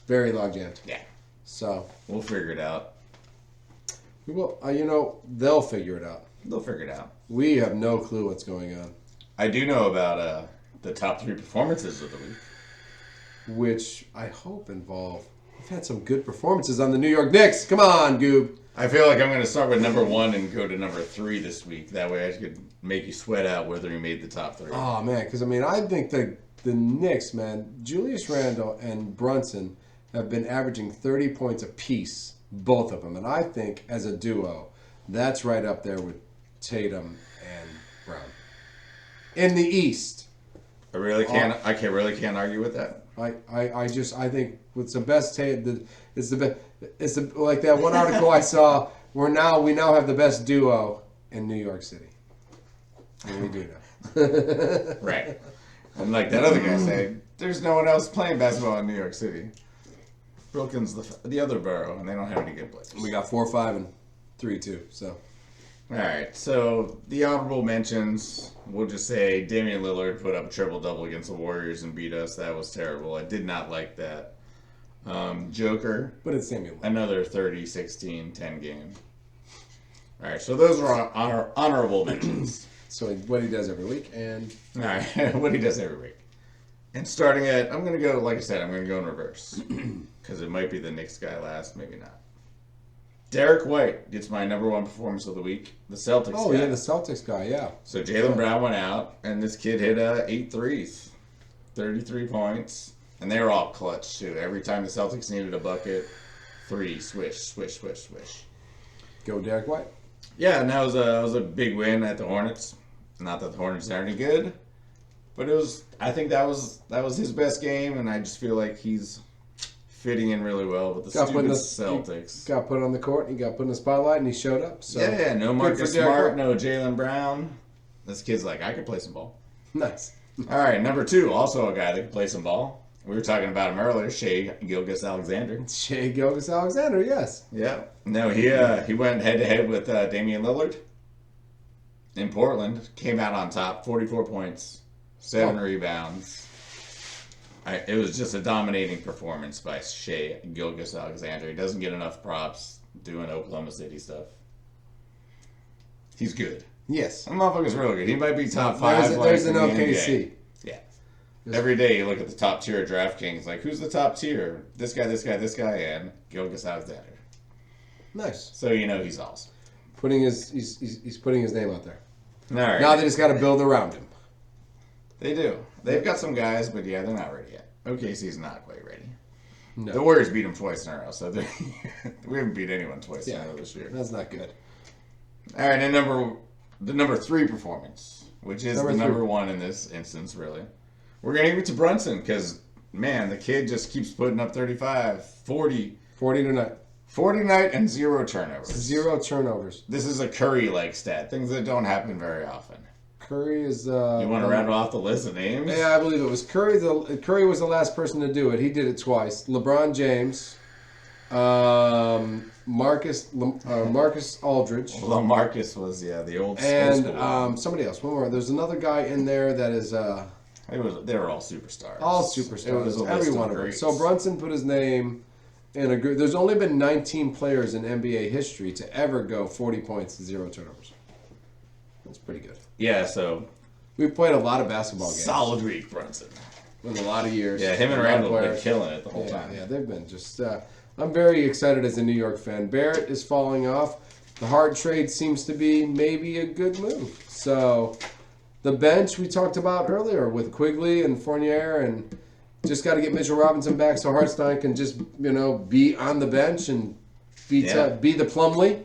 Very log jammed. Yeah, So, we'll figure it out. well, they'll figure it out. They'll figure it out. We have no clue what's going on, I do know about the top 3 performances of the week. which I hope involve. We've had some good performances on the New York Knicks. Come on, Goob. I feel like I'm going to start with number 1 and go to number 3 this week. That way I could make you sweat out whether you made the top 3. Oh man, because I think the Knicks, man, Julius Randle and Brunson have been averaging 30 points apiece, both of them, and I think as a duo, that's right up there with Tatum and Brown. In the East, I really can't. I can't argue with that. I think what's the best it's like that one article I saw. We now have the best duo in New York City. And we do now. Right. And like that other guy said, there's no one else playing basketball in New York City. Brooklyn's the other borough, and they don't have any good players. We got 4, 5, and 3, 2. So. All right, so the honorable mentions, we'll just say Damian Lillard put up a triple-double against the Warriors and beat us. That was terrible. I did not like that. Joker, But it's Samuel. another 30, 16, 10 game. All right, so those are honorable mentions. So what he does every week, and All right, what he does every week. And starting at, I'm going to go, like I said, I'm going to go in reverse. Because it might be the Knicks guy last, maybe not. Derek White gets my number 1 performance of the week. The Celtics oh guy. yeah, the Celtics guy, yeah. So Jaylen Brown went out, and this kid hit 8 threes, 33 points, and they were all clutch too. Every time the Celtics needed a bucket, 3, swish, swish, swish, swish. Go Derek White. Yeah, and that was a big win at the Hornets. Not that the Hornets are any good, but it was. I think that was his best game, and I just feel like he's fitting in really well with the stupid Celtics. He got put on the court, he got put in the spotlight, and he showed up. So Yeah, no Marcus Derek Smart, White. no Jaylen Brown. This kid's like, I could play some ball. Nice. All right, number 2, also a guy that can play some ball. We were talking about him earlier, Shea Gilgeous-Alexander. Shea Gilgeous-Alexander, yes. Yeah. No, he went head-to-head with Damian Lillard in Portland. Came out on top, 44 points, 7 rebounds. It was just a dominating performance by Shea Gilgeous-Alexander. He doesn't get enough props doing Oklahoma City stuff. He's good. Yes. That motherfucker's really good. He might be top 5. There's an in the OKC. NBA. Yeah. Every day you look at the top tier of DraftKings, like, who's the top tier? This guy, this guy, this guy, and Gilgeous-Alexander. Nice. So you know he's awesome. He's putting his name out there. All right. Now they just got to build around him. They do. They've got some guys, but yeah, they're not ready yet. OKC's not quite ready. No. The Warriors beat them twice in a row, so we haven't beat anyone twice in a row this year. That's not good. All right, and the number 3 performance, which is number 1 in this instance, really. We're going to give it to Brunson because, man, the kid just keeps putting up 35, 40. 40 tonight. 40 night and 0 turnovers. 0 turnovers. This is a Curry-like stat, things that don't happen very often. Curry is... you want to rattle off the list of names? Yeah, I believe it was Curry. Curry was the last person to do it. He did it twice. LeBron James, Marcus Aldridge. Well, Marcus was, the old and somebody else. One more. There's another guy in there that is... they were all superstars. All superstars. It was every one of them. So Brunson put his name in a group. There's only been 19 players in NBA history to ever go 40 points and 0 turnovers. That's pretty good. Yeah, so... We've played a lot of basketball games. Solid week, Brunson. In a lot of years. Yeah, him and Randall have been killing it the whole time. Yeah, they've been just... I'm very excited as a New York fan. Barrett is falling off. The Hart trade seems to be maybe a good move. So, the bench we talked about earlier with Quigley and Fournier, and just got to get Mitchell Robinson back so Hartstein can just, be on the bench and be the Plumlee,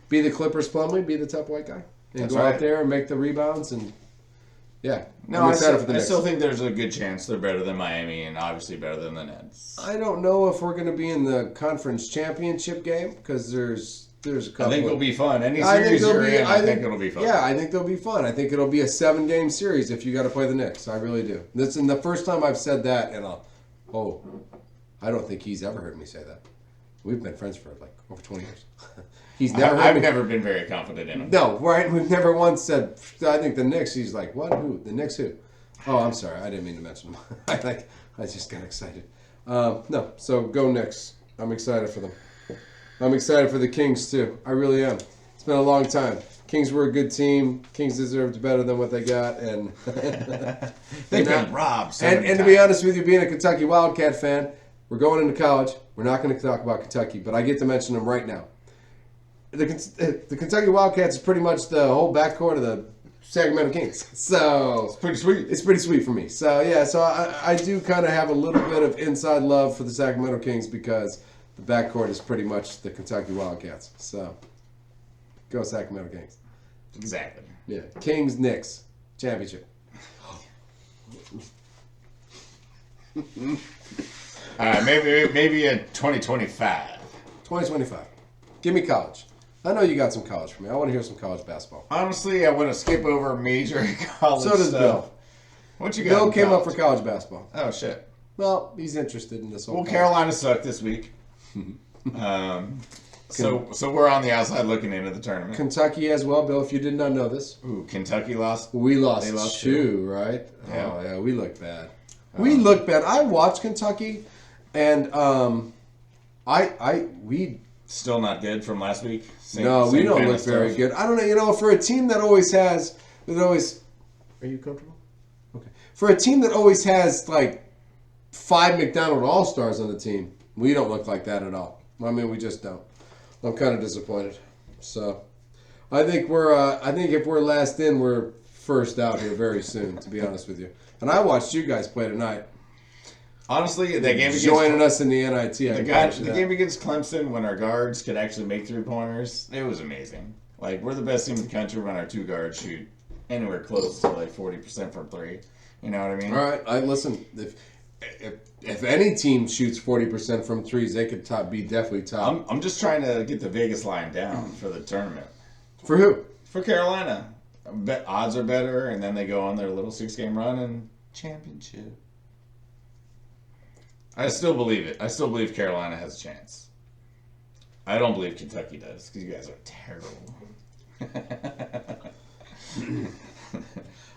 be the Clippers Plumlee, be the top white guy. And go out there and make the rebounds and... Yeah. No, I still think there's a good chance they're better than Miami and obviously better than the Nets. I don't know if we're going to be in the conference championship game because there's a couple. I think it'll be fun. Any series you're in, I think it'll be fun. Yeah, I think they'll be fun. I think it'll be a 7-game series if you got to play the Knicks. I really do. This is the first time I've said that, and I don't think he's ever heard me say that. We've been friends for like over 20 years. I've never been very confident in him. No, right? We've never once said, I think the Knicks. He's like, what? Who? The Knicks who? Oh, I'm sorry. I didn't mean to mention them. I just got excited. No, so go Knicks. I'm excited for them. I'm excited for the Kings, too. I really am. It's been a long time. Kings were a good team. Kings deserved better than what they got. And they've been robbed. And to be honest with you, being a Kentucky Wildcat fan, we're going into college. We're not going to talk about Kentucky, but I get to mention them right now. The Kentucky Wildcats is pretty much the whole backcourt of the Sacramento Kings. So it's pretty sweet. It's pretty sweet for me. So yeah, so I do kind of have a little bit of inside love for the Sacramento Kings because the backcourt is pretty much the Kentucky Wildcats. So go Sacramento Kings. Exactly. Yeah. Kings Knicks championship. Maybe in 2025. 2025. Give me college. I know you got some college for me. I want to hear some college basketball. Honestly, I want to skip over major college So does stuff. Bill. What you got? Bill came up for college basketball. Oh, shit. Well, he's interested in this whole Well, Carolina sucked this week. So we're on the outside looking into the tournament. Kentucky as well, Bill, if you did not know this. Ooh, Kentucky lost? We lost, They lost two, right? Yeah. Oh, yeah, we look bad. We look bad. I watched Kentucky, and we... Still not good from last week? We don't look very good. I don't know, for a team that always has... Are you comfortable? Okay. For a team that always has, 5 McDonald All-Stars on the team, we don't look like that at all. I mean, we just don't. I'm kind of disappointed. So, I think if we're last in, we're first out here very soon, to be honest with you. And I watched you guys play tonight. Honestly, that game joining us in the NIT. The game against Clemson, when our guards could actually make 3-pointers, it was amazing. We're the best team in the country when our 2 guards shoot anywhere close to 40% from 3. You know what I mean? All right. Listen, if any team shoots 40% from threes, they could be definitely top. I'm just trying to get the Vegas line down for the tournament. For who? For Carolina. I bet odds are better, and then they go on their little 6-game run and championship. I still believe it. I still believe Carolina has a chance. I don't believe Kentucky does, because you guys are terrible.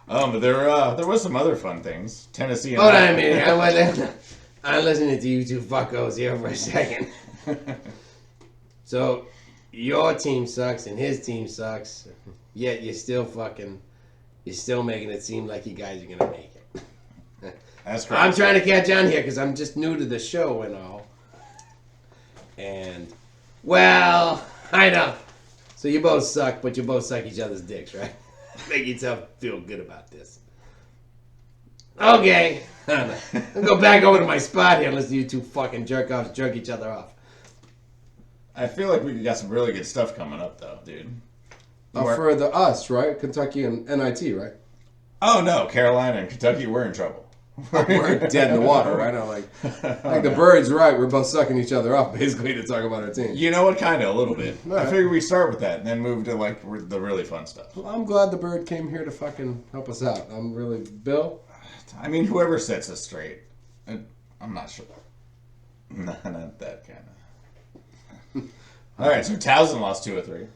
But there was some other fun things. Tennessee and Hold on a minute. I'm listening to you two fuckos here for a second. So, your team sucks and his team sucks, yet you're still making it seem like you guys are going to make it. That's correct. I'm trying to catch on here because I'm just new to the show and all. And, well, I know. So you both suck, but you both suck each other's dicks, right? Make yourself feel good about this. Okay. I'll go back over to my spot here and listen to you two fucking jerk-offs jerk each other off. I feel like we got some really good stuff coming up, though, dude. For the us, right? Kentucky and NIT, right? Oh, no. Carolina and Kentucky, we're in trouble. We're dead in the water, right? Now, like the Birds, right? We're both sucking each other off, basically, to talk about our team. You know what? Kind of, a little bit. All I right. figured we start with that and then move to, like, the really fun stuff. Well, I'm glad the Bird came here to fucking help us out. I'm really... Bill? I mean, whoever sets us straight. I'm not sure. Not that kind of... All right, so Towson lost 2 or 3.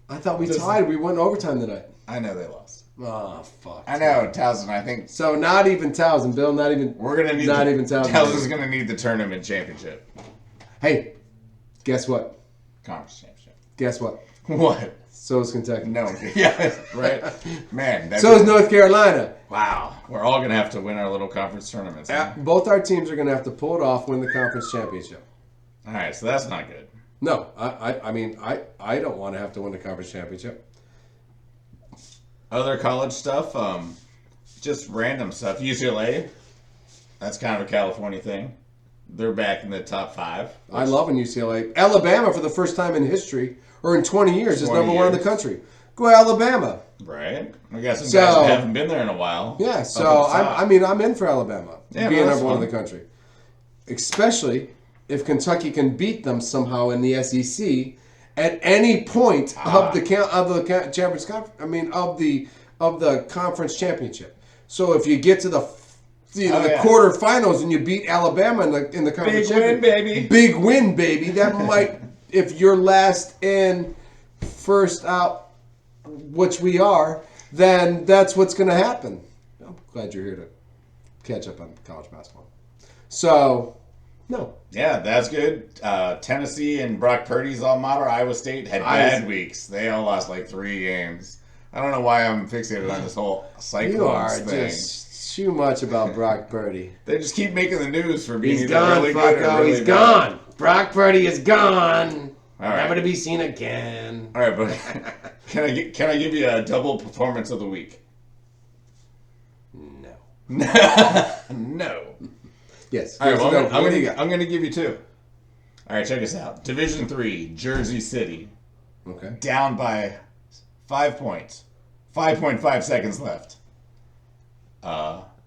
I thought we tied. We went overtime tonight. I know they lost. Oh, fuck. I know, Towson, I think... So not even Towson, Bill. Not even... We're going to need... Not even Towson. Towson's going to need the tournament championship. Hey, guess what? Conference championship. Guess what? What? So is Kentucky. No. Yeah, right? Man. So is North Carolina. Wow. We're all going to have to win our little conference tournaments. Huh? Both our teams are going to have to pull it off, win the conference championship. All right, so that's not good. No, I mean, I don't want to have to win the conference championship. Other college stuff, just random stuff. UCLA, that's kind of a California thing. They're back in the top 5. I love in UCLA. Alabama, for the first time in history, or in 20 years, is 20 number 1 in the years. country. Go Alabama. Right? I got some So- guys that haven't been there in a while. Yeah, Up so at the top. I'm in for Alabama Yeah, being that's number 1 in fun. the country. Especially if Kentucky can beat them somehow in the SEC at any point of the champions of the conference championship. So if you get to the the quarterfinals and you beat Alabama in the conference Big win, championship, baby. big win, baby. That might, if you're last in, first out, which we are, then that's what's going to happen. I'm glad you're here to catch up on college basketball. So, no. Yeah, that's good. Tennessee and Brock Purdy's alma mater, Iowa State, had bad weeks. They all lost like 3 games. I don't know why I'm fixated on this whole Cyclones You are thing. just too much about Brock Purdy. They just keep making the news for being He's either gone, really good or fucko. really He's bad. gone. Brock Purdy is gone. All right. Never to be seen again. All right, but can I give you a double performance of the week? No. No. Yes. All right, well, What do you got? I'm gonna give you 2. All right, check us out. Division 3, Jersey City, Okay. down by 5 points. 5.5 seconds left.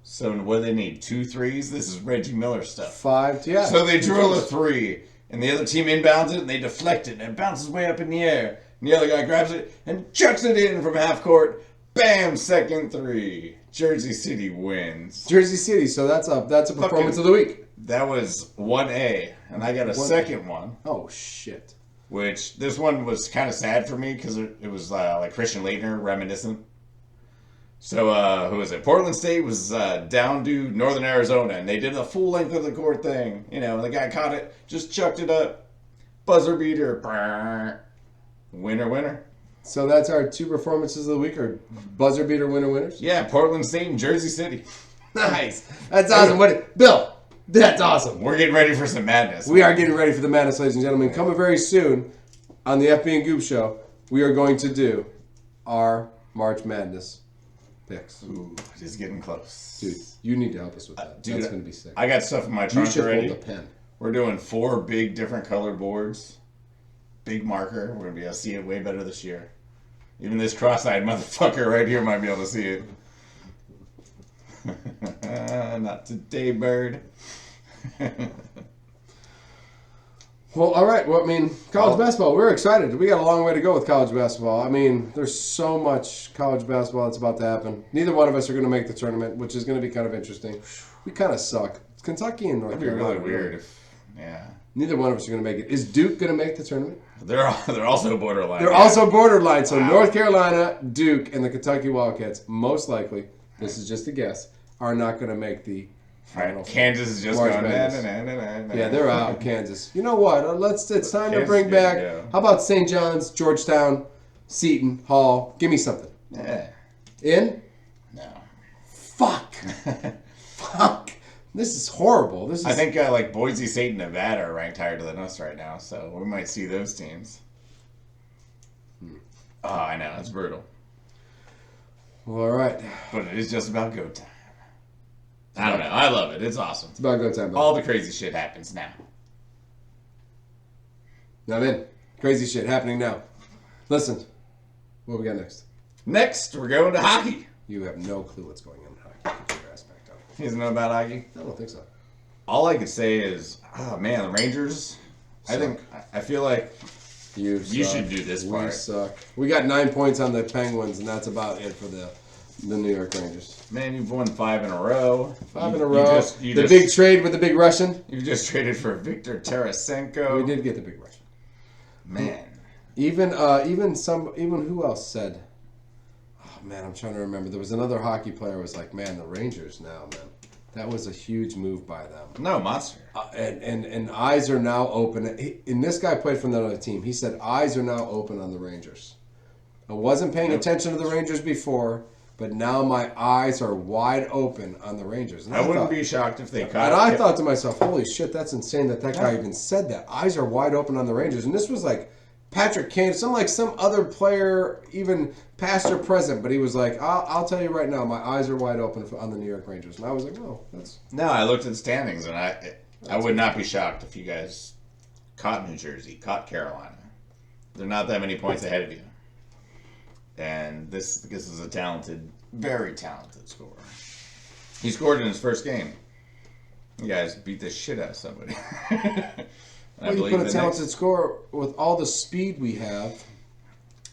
So what do they need? 2 threes? This is Reggie Miller stuff. 5, yeah. So they drill a 3, and the other team inbounds it, and they deflect it, and it bounces way up in the air. And the other guy grabs it and chucks it in from half court. Bam! Second 3. Jersey City wins. Jersey City, so that's a performance of the week. That was 1A, and I got a second one, Oh, shit. which this one was kind of sad for me because it was like Christian Laettner reminiscent. So, who was it? Portland State was down to Northern Arizona, and they did a full length of the court thing. You know, the guy caught it, just chucked it up. Buzzer beater. Brrr. Winner, winner. So that's our 2 performances of the week, or buzzer beater winners? Yeah, Portland State and Jersey City. Nice. That's awesome. Bill, that's awesome. We're getting ready for some madness. We are getting ready for the madness, ladies and gentlemen. Coming very soon on the FB and Goob show, we are going to do our March Madness picks. Ooh, it is getting close. Dude, you need to help us with that. Dude, That's going to be sick. I got stuff in my You trunk should already. hold the pen. We're doing 4 big different color boards. Big marker. We're going to be able to see it way better this year. Even this cross-eyed motherfucker right here might be able to see it. Not today, bird. Well, all right. Well, I mean, college basketball, we're excited. We got a long way to go with college basketball. I mean, there's so much college basketball that's about to happen. Neither one of us are going to make the tournament, which is going to be kind of interesting. We kind of suck. It's Kentucky and North That'd be Carolina. really weird if, yeah. Neither one of us are going to make it. Is Duke going to make the tournament? They're also borderline. They're also borderline. So North Carolina, Duke, and the Kentucky Wildcats, most likely, this is just a guess, are not going to make the final. Right. Kansas is just March going. Madness. Yeah, they're out. Kansas. You know what? It's time to Kansas bring is back. good to go. How about St. John's, Georgetown, Seton, Hall? Give me something. Yeah. In? No. Fuck. Fuck. This is horrible. This is. I think like Boise State and Nevada are ranked higher than us right now, so we might see those teams. Oh, I know. It's brutal. Well, all right. But it is just about go time. I love it. It's awesome. It's about go time. Buddy. All the crazy shit happens now. I'm in. Crazy shit happening now. Listen, what we got next? Next, we're going to hockey. You have no clue what's going on in hockey. Get your ass back down. You guys know about hockey? I don't think so. All I could say is, oh man, the Rangers. I feel like You you suck. should do this We part. suck. We got 9 points on the Penguins, and that's about it for the New York Rangers. Man, you've won 5 in a row. 5 in a row. You The just, big trade with the big Russian. You just traded for Victor Tarasenko. We did get the big Russian. Man. Even who else said? Oh man, I'm trying to remember. There was another hockey player who was like, "Man, the Rangers now, man, that was a huge move by them." No, monster. And eyes are now open. And this guy played for another team. He said eyes are now open on the Rangers. I wasn't paying attention to the Rangers before, but now my eyes are wide open on the Rangers. And I wouldn't be shocked if they caught And I thought to myself, holy shit, that's insane that guy even said that. Eyes are wide open on the Rangers. And this was like Patrick Kane, some other player, even past or present, but he was like, I'll tell you right now, my eyes are wide open on the New York Rangers. And I was like, oh, that's... No, I looked at the standings, and I would not be shocked if you guys caught New Jersey, caught Carolina. They're not that many points ahead of you. And this is a talented, very talented scorer. He scored in his first game. You guys beat the shit out of somebody. Well, you put a talented scorer with all the speed we have.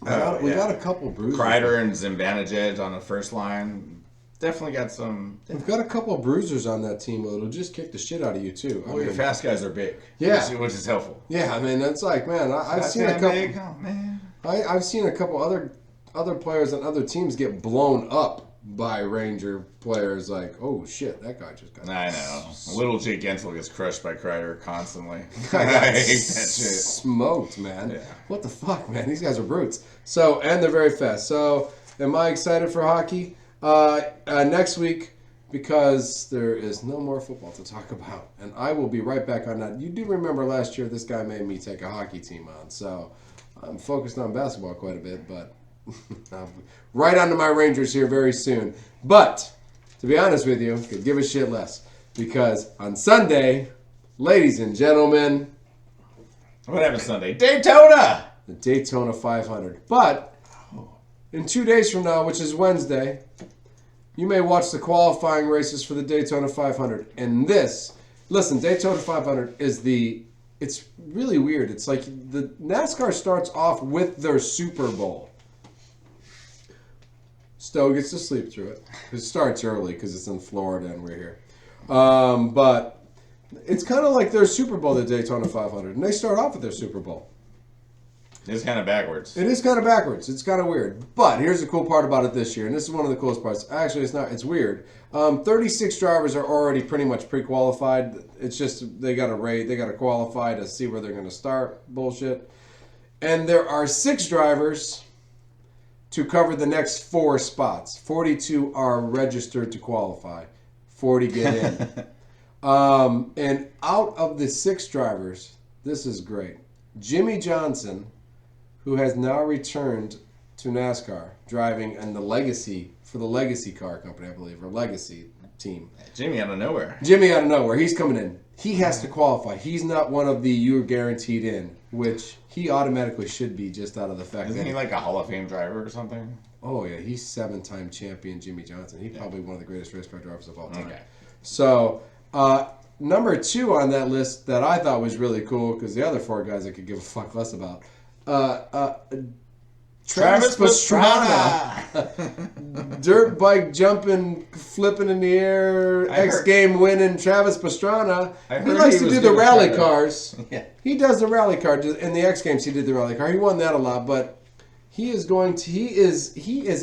We got a couple bruisers. Kreider and Zibanejad on the first line. Definitely got some. We've got a couple of bruisers on that team that'll just kick the shit out of you too. Well, your fast guys are big. Yeah. which is helpful. Yeah, I mean that's like, man, I've seen a couple. Big? Oh man. I've seen a couple other players on other teams get blown up by Ranger players. Like, oh shit, that guy just got. I know. Little Jake Gensel gets crushed by Kreider constantly. I I hate that shit. Smoked, man. Yeah. What the fuck, man? These guys are brutes. So, and they're very fast. So, am I excited for hockey? Next week, because there is no more football to talk about. And I will be right back on that. You do remember last year this guy made me take a hockey team on. So, I'm focused on basketball quite a bit, but right onto my Rangers here very soon. But, to be honest with you, could give a shit less. Because on Sunday, ladies and gentlemen, What happened Sunday? Daytona! the Daytona 500. But in 2 days from now, which is Wednesday, you may watch the qualifying races for the Daytona 500. And listen, Daytona 500 it's really weird. It's like the NASCAR starts off with their Super Bowl. Stowe gets to sleep through it. It starts early because it's in Florida and we're here. But it's kind of like their Super Bowl, the Daytona 500. And they start off with their Super Bowl. It's kind of backwards. It is kind of backwards. It's kind of weird. But here's the cool part about it this year, and this is one of the coolest parts. Actually, it's not. It's weird. 36 drivers are already pretty much pre-qualified. It's just they got to qualify to see where they're going to start. Bullshit. And there are 6 drivers to cover the next 4 spots. 42 are registered to qualify. 40 get in. And out of the 6 drivers, this is great. Jimmy Johnson, who has now returned to NASCAR, driving in the Legacy car company, I believe, or Legacy team. Jimmy out of nowhere. Jimmy out of nowhere, he's coming in. He has to qualify. He's not one of the you're guaranteed in, which he automatically should be just out of the fact Isn't that he like a Hall of Fame driver or something? Oh yeah, he's 7-time champion Jimmy Johnson. He's probably one of the greatest race car drivers of all time. Okay. So, number 2 on that list that I thought was really cool, because the other 4 guys I could give a fuck less about. Travis Pastrana. Dirt bike jumping, flipping in the air, X game winning Travis Pastrana. He likes to do the rally cars. Yeah. He does the rally car. In the X Games, he did the rally car. He won that a lot, but he is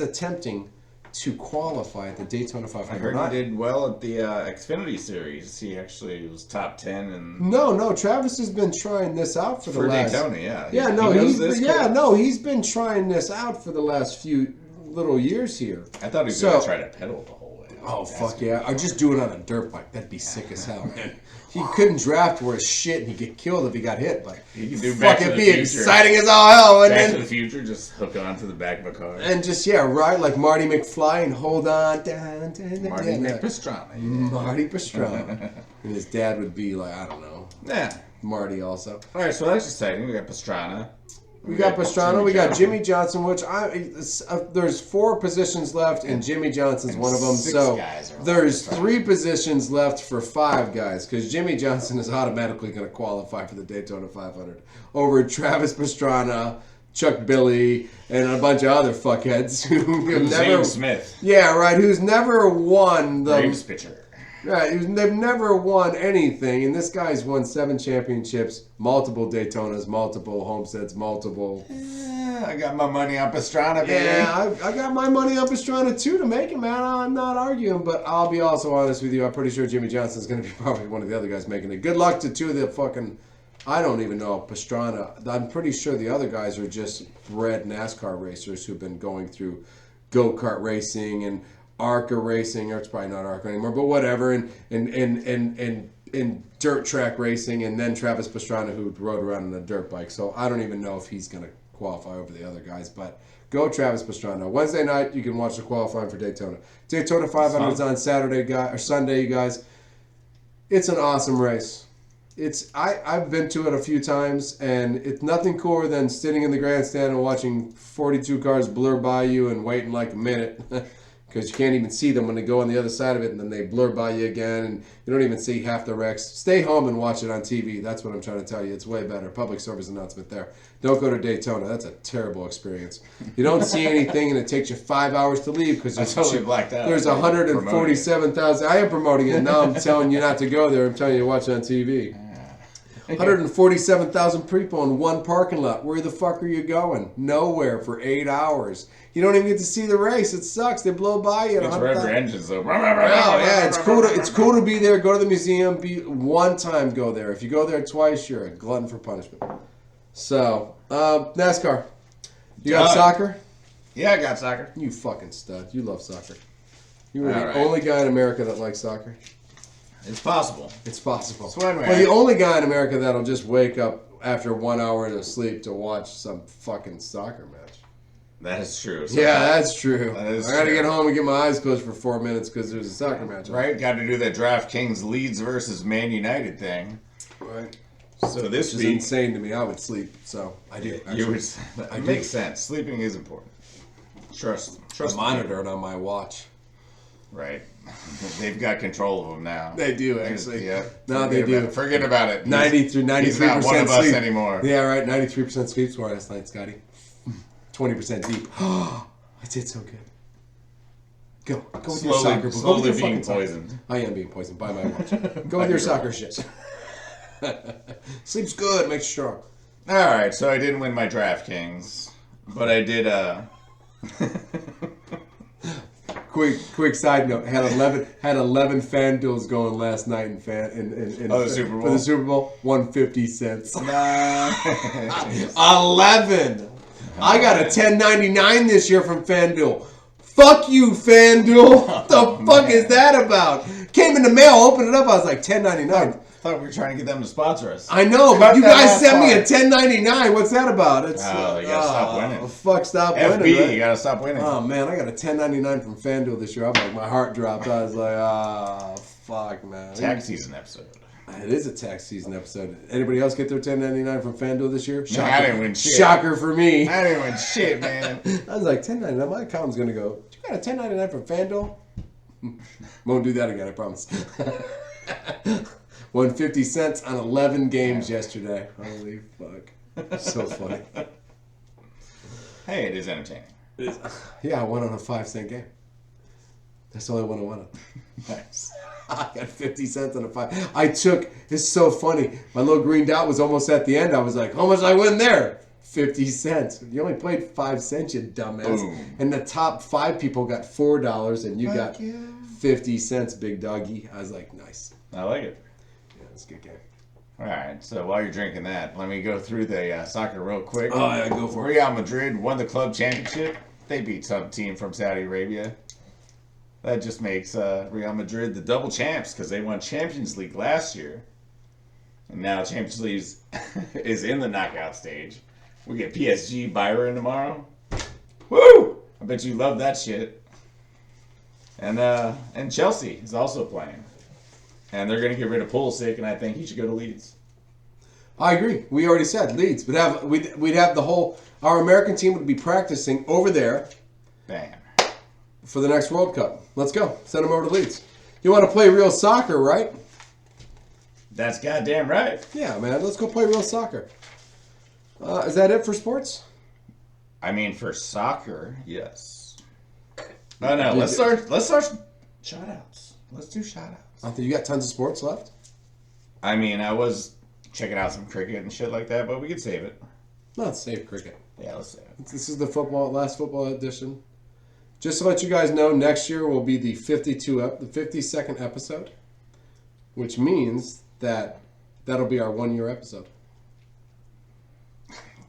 attempting to qualify at the Daytona 500. I heard he did well at the Xfinity Series. He actually was top 10 and No, Travis has been trying this out for the last... Daytona, yeah. Yeah, no, he's been trying this out for the last few little years here. I thought he was So- going to try to pedal the whole way. Oh fuck yeah! Or just do it on a dirt bike. That'd be sick as hell, man. He couldn't draft worth shit, and he'd get killed if he got hit. Like, He could do Back fuck, to it'd the be Future. exciting as all hell. And Back to then, the Future, just hook onto the back of a car. and just ride like Marty McFly and hold on. Down, Marty McPastrana. Yeah. Marty Pastrana. And his dad would be like, I don't know, Yeah. Marty also. All right, so that's exciting. We got Pastrana. We got Pastrana, we got Jimmy Johnson, which there's 4 positions left, and Jimmy Johnson's one of them. 6 So guys are there's left. 3 positions left for 5 guys, because Jimmy Johnson is automatically going to qualify for the Daytona 500 over Travis Pastrana, Chuck Billy, and a bunch of other fuckheads who have Zane never. Smith. Yeah, right. Who's never won the. Braves pitcher. Right, they've never won anything, and this guy's won 7 championships, multiple Daytonas, multiple Homesteads, multiple. Yeah, I got my money on Pastrana, baby. Yeah, I got my money on Pastrana too to make it, man. I'm not arguing, but I'll be also honest with you. I'm pretty sure Jimmy Johnson's going to be probably one of the other guys making it. Good luck to 2 of the fucking. I don't even know Pastrana. I'm pretty sure the other guys are just bred NASCAR racers who've been going through go-kart racing and ARCA racing, or it's probably not ARCA anymore, but whatever, and dirt track racing, and then Travis Pastrana, who rode around on a dirt bike. So I don't even know if he's going to qualify over the other guys, but go Travis Pastrana. Wednesday night, you can watch the qualifying for Daytona. Daytona 500 is on Saturday, or Sunday, you guys. It's an awesome race. I've been to it a few times, and it's nothing cooler than sitting in the grandstand and watching 42 cars blur by you and waiting like a minute. Because you can't even see them when they go on the other side of it, and then they blur by you again, and you don't even see half the wrecks. Stay home and watch it on TV. That's what I'm trying to tell you. It's way better. Public service announcement there. Don't go to Daytona. That's a terrible experience. You don't see anything, and it takes you 5 hours to leave because I totally blacked out. there's 147,000. I am promoting it. Now I'm telling you not to go there. I'm telling you to watch it on TV. 147,000 people in one parking lot. Where the fuck are you going? Nowhere for 8 hours. You don't even get to see the race. It sucks. They blow by you. It's red for engines, though. Oh yeah, it's cool to be there. Go to the museum. One time go there. If you go there twice, you're a glutton for punishment. So NASCAR. You got soccer? Yeah, I got soccer. You fucking stud. You love soccer. You are All the right. only guy in America that likes soccer. It's possible. It's possible. It's one way. Well, the only guy in America that'll just wake up after 1 hour of sleep to watch some fucking soccer match. That is true. Yeah, that's true. That is I gotta true. get home and get my eyes closed for 4 minutes because there's a soccer match. on. Right? Got to do that DraftKings Leeds versus Man United thing. Right. So this Which is week, insane to me. I would sleep, so I do. you Actually, would, I it do. makes sense. Sleeping is important. Trust I me. monitor it on my watch. Right. They've got control of them now. They do actually. Yeah. No, they do. Forget about it. 90 through 93%. He's not one of us sleep. anymore. Yeah, right. 93% sleep score last night, Scotty. 20% deep. I did so good. Go with your soccer. Go with Slowly your being fucking soccer. poisoned. I am being poisoned by my watch. Go with your soccer shit. Sleep's good. Makes you strong. All right, so I didn't win my DraftKings, but I did. Quick side note: had 11 fan deals going last night in the Super Bowl? for the Super Bowl. Won 50 cents. Nice. 11. I got a 10.99 this year from FanDuel. Fuck you, FanDuel. What the fuck is that about? Came in the mail, opened it up. I was like, 10.99. I thought we were trying to get them to sponsor us. I know, Cut but you that guys last sent me a part. 10.99. What's that about? It's Oh, you gotta stop winning. Fuck, stop FB, winning. Right? you gotta stop winning. Oh man, I got a 10.99 from FanDuel this year. I'm like, my heart dropped. I was like, fuck, man. Tax season episode. It is a tax season episode. Anybody else get their 10.99 from FanDuel this year? No, I didn't win shit. Shocker for me. I didn't win shit, man. I was like, 10.99. My account's gonna go. You got a 10.99 from FanDuel? Won't do that again. I promise. Won 50 cents on 11 games yesterday. Holy fuck! So funny. Hey, it is entertaining. Yeah, I won on a 5-cent game. That's the only one I won on. Nice. I got 50 cents on a 5. It's so funny. My little green dot was almost at the end. I was like, how much did I win there? 50 cents. You only played 5 cents, you dumbass. Boom. And the top 5 people got $4 and you got yeah. 50 cents, big doggy. I was like, nice. I like it. Yeah, it's a good game. All right, so while you're drinking that, let me go through the soccer real quick. Oh, yeah, go for it. Real Madrid won the club championship. They beat some team from Saudi Arabia. That just makes Real Madrid the double champs because they won Champions League last year. And now Champions League is in the knockout stage. We get PSG Bayern tomorrow. Woo! I bet you love that shit. And Chelsea is also playing. And they're going to get rid of Pulisic, and I think he should go to Leeds. I agree. We already said Leeds. We'd have the whole... Our American team would be practicing over there. Bam. For the next World Cup. Let's go. Send them over to Leeds. You want to play real soccer, right? That's goddamn right. Yeah, man. Let's go play real soccer. Is that it for sports? I mean, for soccer, yes. Oh no, let's start shout-outs. Let's do shout-outs. I think you got tons of sports left. I mean, I was checking out some cricket and shit like that, but we could save it. Let's save cricket. Yeah, let's save it. This is the last football edition. Just to let you guys know, next year will be the 52nd episode, which means that'll be our 1-year episode.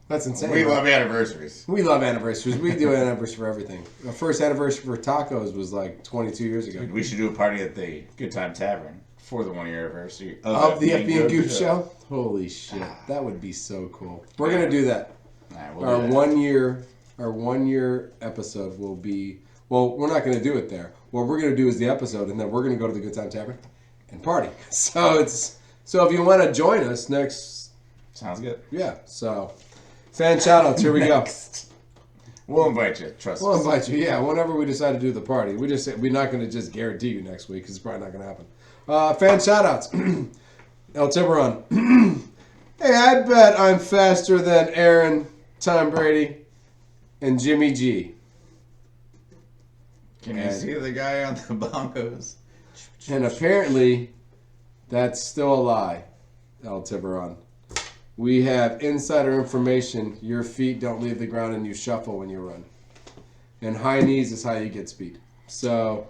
That's insane. We love anniversaries. We love anniversaries. We do anniversaries for everything. Our first anniversary for tacos was like 22 years ago. We should do a party at the Good Time Tavern for the 1-year anniversary of the FB and Goob show. Holy shit, that would be so cool. We're gonna do that. Right, Our 1-year episode will be. Well, we're not gonna do it there. What we're gonna do is the episode, and then we're gonna go to the Good Time Tavern and party. So if you want to join us next. Sounds good. Yeah. So. Fan shoutouts, here we go. We'll invite you, trust us. We'll invite you, yeah, whenever we decide to do the party. We're not going to just guarantee you next week, because it's probably not going to happen. Fan shoutouts. El Tiburon. Hey, I bet I'm faster than Aaron, Tom Brady, and Jimmy G. Can you see the guy on the bongos? And apparently, that's still a lie, El Tiburon. We have insider information. Your feet don't leave the ground and you shuffle when you run. And high knees is how you get speed. So,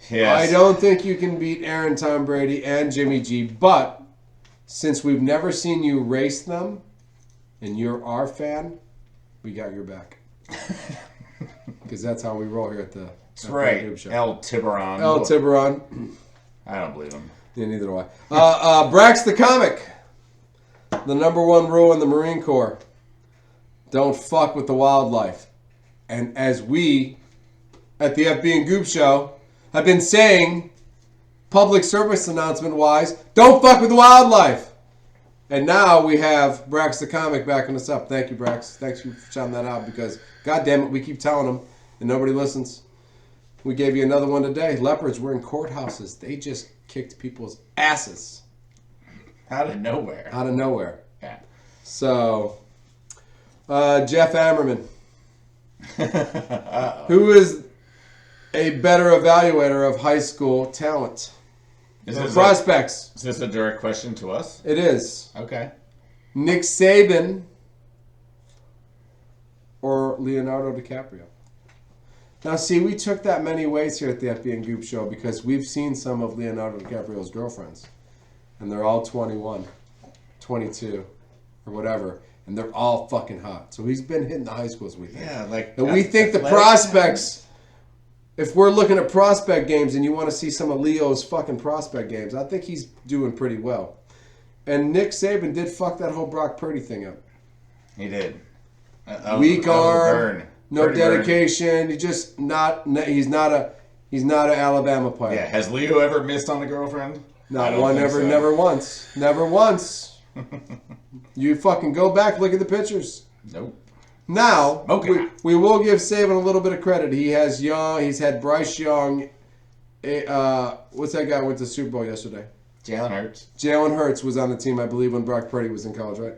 yes. I don't think you can beat Aaron, Tom Brady, and Jimmy G. But, since we've never seen you race them, and you're our fan, we got your back. Because that's how we roll here at the That's right. Show. El Tiburon. El Tiburon. I don't believe him. Yeah, neither do I. Brax the Comic. The #1 rule in the Marine Corps. Don't fuck with the wildlife. And as we, at the FB and Goob Show, have been saying, public service announcement-wise, don't fuck with the wildlife. And now we have Brax the Comic backing us up. Thank you, Brax. Thanks for shouting that out because, goddamn it, we keep telling them and nobody listens. We gave you another one today. Leopards were in courthouses. They just kicked people's asses. Out of nowhere. Out of nowhere. Yeah. So, Jeff Ammerman, who is a better evaluator of high school talent. Prospects. Is this a direct question to us? It is. Okay. Nick Saban or Leonardo DiCaprio? Now, see, we took that many ways here at the FB and Goob Show because we've seen some of Leonardo DiCaprio's girlfriends. And they're all 21, 22, or whatever. And they're all fucking hot. So he's been hitting the high schools, we think. Yeah, like... And we think the prospects... If we're looking at prospect games and you want to see some of Leo's fucking prospect games, I think he's doing pretty well. And Nick Saban did fuck that whole Brock Purdy thing up. He did. Weak arm, no dedication. He's just not... He's not an Alabama player. Yeah, has Leo ever missed on a girlfriend? Not one, never once. Never once. You fucking go back, look at the pictures. Nope. Now, we will give Saban a little bit of credit. He's had Bryce Young. What's that guy who went to the Super Bowl yesterday? Jalen Hurts. Jalen Hurts was on the team, I believe, when Brock Purdy was in college, right?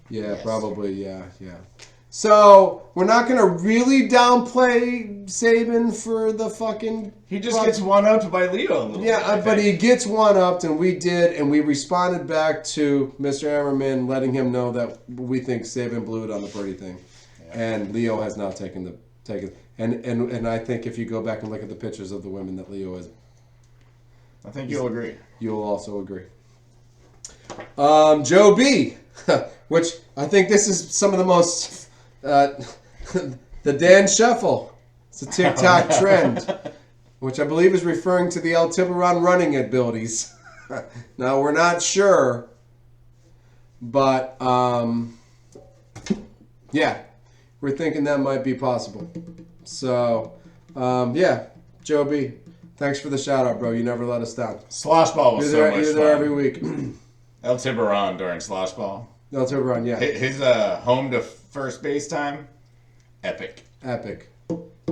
Yeah, Yes. probably, yeah. So, we're not going to really downplay Saban for the fucking... He just gets one-upped by Leo a little bit, but he gets one-upped, and we did, and we responded back to Mr. Ammerman, letting him know that we think Saban blew it on the Purdy thing. Yeah. And Leo has now taken... And I think if you go back and look at the pictures of the women that Leo has... I think you'll agree. You'll also agree. Joe B., which I think this is some of the most... The Dan Shuffle. It's a TikTok trend, which I believe is referring to the El Tiburon running abilities. Now, we're not sure, but yeah, we're thinking that might be possible. So, yeah, Joe B, thanks for the shout out, bro. You never let us down. Slosh ball was so much You're fun. there every week. El Tiburon during slosh ball. El Tiburon, yeah. His home to first base time, epic. Epic.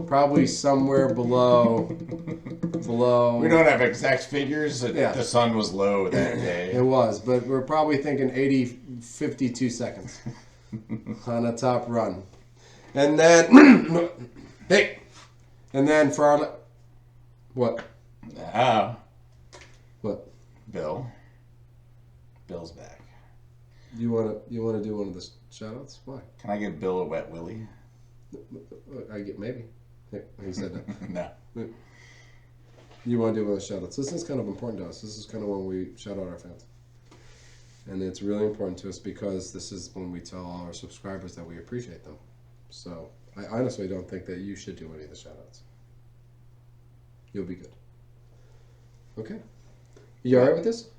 Probably somewhere below. We don't have exact figures. Yeah. The sun was low that day. It was, but we're probably thinking 52 seconds on a top run. And then, hey, and then for our, what? Ah, What? Bill's back. You wanna do one of the shout-outs? Why? Can I give Bill a wet willy? I get maybe. Hey, he said that. No. You want to do one of the shout-outs? This is kind of important to us. This is kind of when we shout out our fans. And it's really important to us because this is when we tell all our subscribers that we appreciate them. So I honestly don't think that you should do any of the shout-outs. You'll be good. Okay. You alright with this?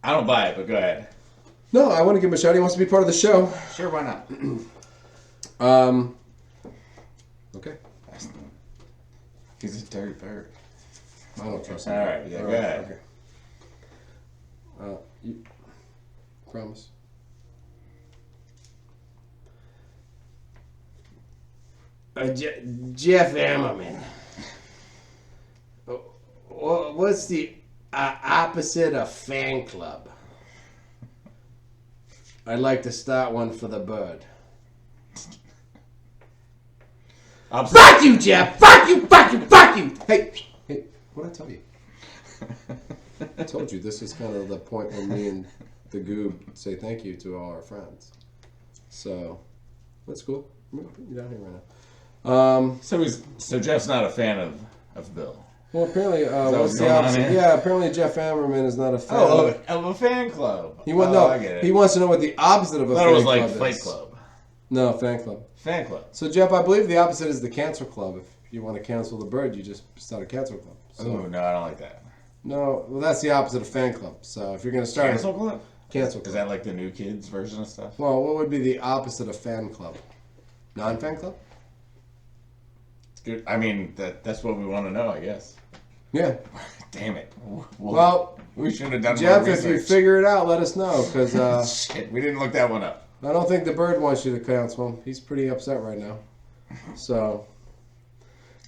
I don't buy it, but go ahead. No, I want to give him a shout. He wants to be part of the show. Sure, why not? Okay. He's a dirty bird. I don't trust him. All right, yeah, go ahead. Okay. You promise? Jeff Ammerman. What's the opposite of fan club? I'd like to start one for the bird. Fuck you, Jeff! Fuck you! Fuck you! Fuck you! Hey, what'd I tell you? I told you this is kind of the point where me and the Goob say thank you to all our friends. So that's cool. I'm gonna put you down here right now. So Jeff's not a fan of Bill. Well, apparently, that what's what's the going on opposite? here? Yeah, apparently Jeff Ammerman is not a fan. Of a fan club. He wants I get it. He wants to know what the opposite of a I fan thought it was club like is. Fight Club. No, fan club. Fan club. So Jeff, I believe the opposite is the cancel club. If you want to cancel the bird, you just start a cancel club. So, Oh no, I don't like that. no, well that's the opposite of fan club. So if you're going to start Cancel club? cancel Is club. that like the new kids version of stuff? Well, what would be the opposite of fan club? Non-fan club? It's good. I mean, that's what we want to know, I guess. Yeah. Damn it. Well, we should have done Jeff, more if you research. figure it out, let us know because Shit, we didn't look that one up. I don't think the bird wants you to cancel him. He's pretty upset right now. So,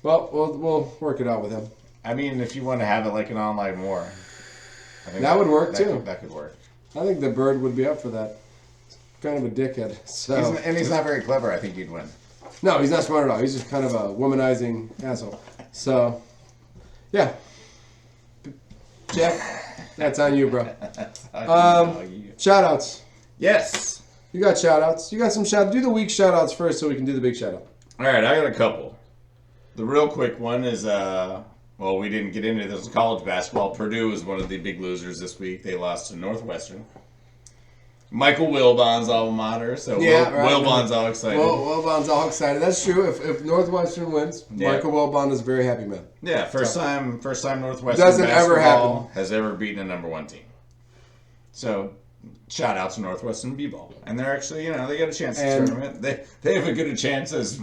well, we'll work it out with him. I mean, if you want to have it like an online war, I think That would work, too. That could work. I think the bird would be up for that. He's kind of a dickhead. So He's not very clever. I think he'd win. no, he's not smart at all. He's just kind of a womanizing asshole. So, yeah. Jeff, that's on you, bro. Shout outs. Yes. You got shout outs. You got some shout. Do the week shout outs first so we can do the big shout out. All right, I got a couple. The real quick one is, well, we didn't get into this college basketball. Purdue is one of the big losers this week. They lost to Northwestern. Michael Wilbon's alma mater, so Yeah, right. Wilbon's all excited. Wilbon's all excited. That's true. If Northwestern wins, Yeah. Michael Wilbon is a very happy man. Yeah, first time Northwestern Doesn't ever basketball happen. has ever beaten a number one team. So, shout out to Northwestern B-ball, and they're actually, they got a chance at the And- tournament. They have a good a chance as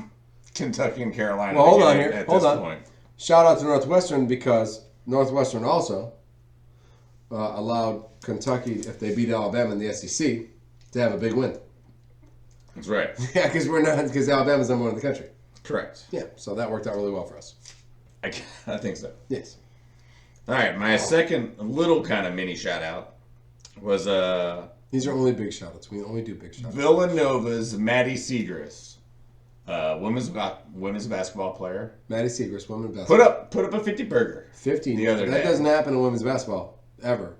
Kentucky and Carolina. Well, hold to get on in here. At Hold this on. point. Shout out to Northwestern because Northwestern also allowed Kentucky, if they beat Alabama in the SEC, to have a big win. That's right. Yeah, because Alabama's number one in the country. Correct. Yeah, so that worked out really well for us. I think so. Yes. All right, my second little kind of mini shout out was These are only big shout outs. We only do big shout outs. Villanova's Maddie Segrist, women's basketball player. Maddie Segrist, women's basketball. Put up a 50 burger. 15. the other that day. doesn't happen in women's basketball ever.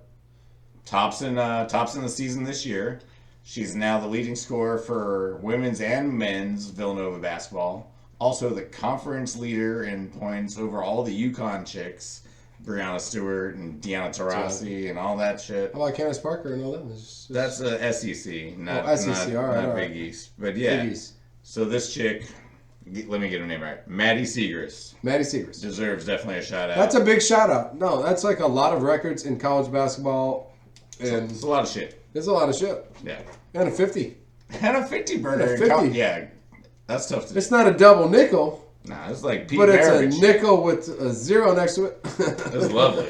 Tops in the season this year. She's now the leading scorer for women's and men's Villanova basketball. Also the conference leader in points over all the UConn chicks, Brianna Stewart and Deanna Taurasi and all that shit. How about Candace Parker and all them? That's SEC, not SEC, all right. Big East. But yeah, Big East. so this chick Let me get her name right. Maddie Segrist. Maddie Segrist. Deserves definitely a shout out. That's a big shout out. No, that's like a lot of records in college basketball. And It's a lot of shit. it's a lot of shit. Yeah. And a 50. And a 50 burner. And a 50. Yeah. That's tough to do. It's not a double nickel, Nah, it's like Pete but it's Maravich. a nickel with a zero next to it. That's lovely.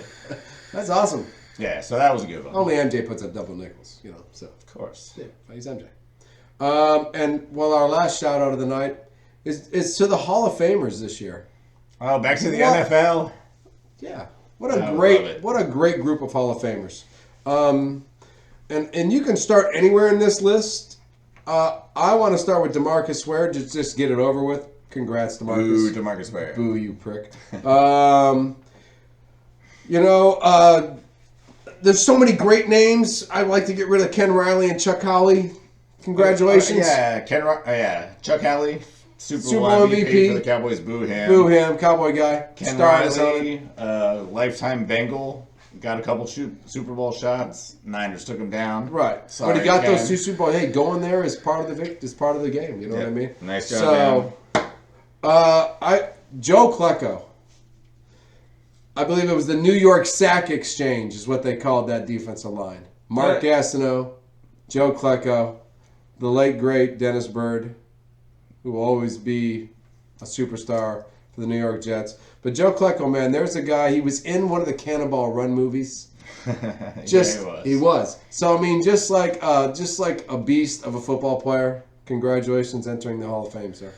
That's awesome. Yeah, so that was a good one. Only MJ puts up double nickels, you know. So Of course. yeah, he's MJ. And well, our last shout out of the night is to the Hall of Famers this year. Oh, back to the What? NFL. Yeah, what I a love great it. group of Hall of Famers. And you can start anywhere in this list. I want to start with DeMarcus Ware. Just get it over with. Congrats, DeMarcus. Boo, DeMarcus Ware. Boo, you prick. There's so many great names. I'd like to get rid of Ken Riley and Chuck Howley. Congratulations. Yeah, Chuck Halley, Super Bowl MVP for the Cowboys. Boo him. Boo him, cowboy guy. Ken Star is on it. Riley, lifetime Bengal. Got a couple Super Bowl shots. Niners took him down. Right. Sorry, but he got Ken. those two Super Bowl. Hey, going there is part of the game. You know what I mean? Nice job, So, Joe Klecko. I believe it was the New York Sack Exchange is what they called that defensive line. Mark Right. Gastineau, Joe Klecko, the late great Dennis Byrd, who will always be a superstar for the New York Jets. But Joe Klecko, man, there's a guy. He was in one of the Cannonball Run movies. He was. So I mean, just like a beast of a football player. Congratulations, entering the Hall of Fame, sir.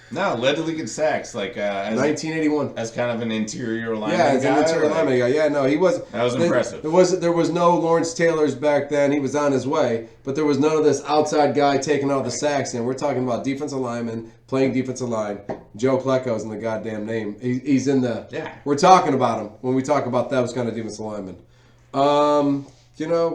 No, led the league in sacks, as 1981. as kind of an interior lineman. Yeah, as an guy, interior lineman guy. Yeah, no, he was. That was impressive. There was no Lawrence Taylors back then. He was on his way, but there was none of this outside guy taking all the sacks. And we're talking about defensive lineman playing defensive line. Joe Klecko's in the goddamn name. He's in the. Yeah. We're talking about him when we talk about those kind of defensive linemen. Go.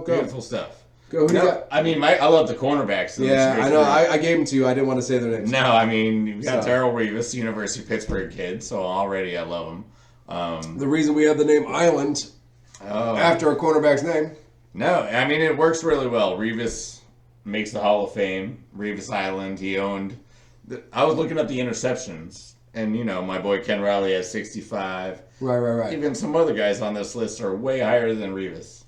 Beautiful stuff. Go. Who do you No, got? I mean, I love the cornerbacks. in this Yeah, year's I know. group. I gave them to you. I didn't want to say their names. No, I mean, you've got So. Darrell Revis, University of Pittsburgh kid, so already I love him. The reason we have the name Island Oh, after a cornerback's name. no, I mean, it works really well. Revis makes the Hall of Fame. Revis Island, he owned. I was looking at the interceptions, and, my boy Ken Riley has 65. Right. Even some other guys on this list are way higher than Revis,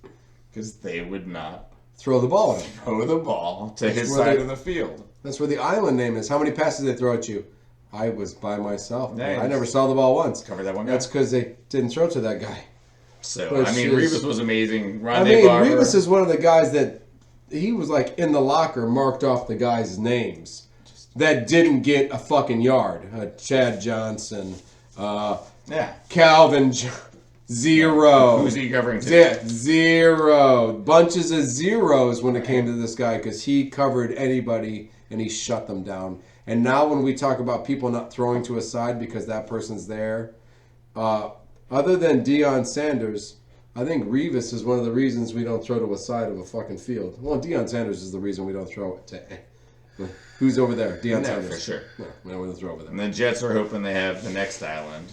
because they would not Throw the ball at him. throw the ball to his where side they- of the field. That's where the Island name is. How many passes they throw at you? I was by myself. Yeah, I never saw the ball once. Cover that one guy. That's because they didn't throw to that guy. So, Which I mean, is- Revis was amazing. I Rondé mean, Barber. Revis is one of the guys that he was like in the locker, marked off the guys' names that didn't get a fucking yard. Chad Johnson, Yeah. Calvin, zero. Who's he covering today? Zero. Bunches of zeros when it came to this guy because he covered anybody and he shut them down. And now when we talk about people not throwing to a side because that person's there, other than Deion Sanders, I think Revis is one of the reasons we don't throw to a side of a fucking field. Well, Deion Sanders is the reason we don't throw it to. Who's over there? Deion No, Sanders. for sure. No, we don't throw over there. And the Jets are hoping they have the next island.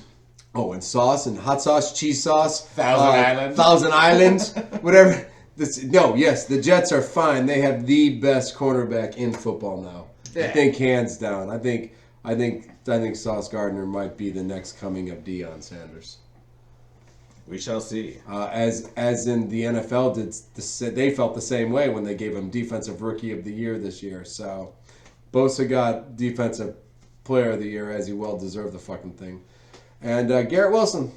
Oh, and sauce and hot sauce, cheese sauce, Thousand Island, whatever. The Jets are fine. They have the best cornerback in football now. Yeah. I think hands down. I think Sauce Gardner might be the next coming of Deion Sanders. We shall see. As in the NFL they felt the same way when they gave him Defensive Rookie of the Year this year. So Bosa got Defensive Player of the Year as he well deserved the fucking thing. And Garrett Wilson.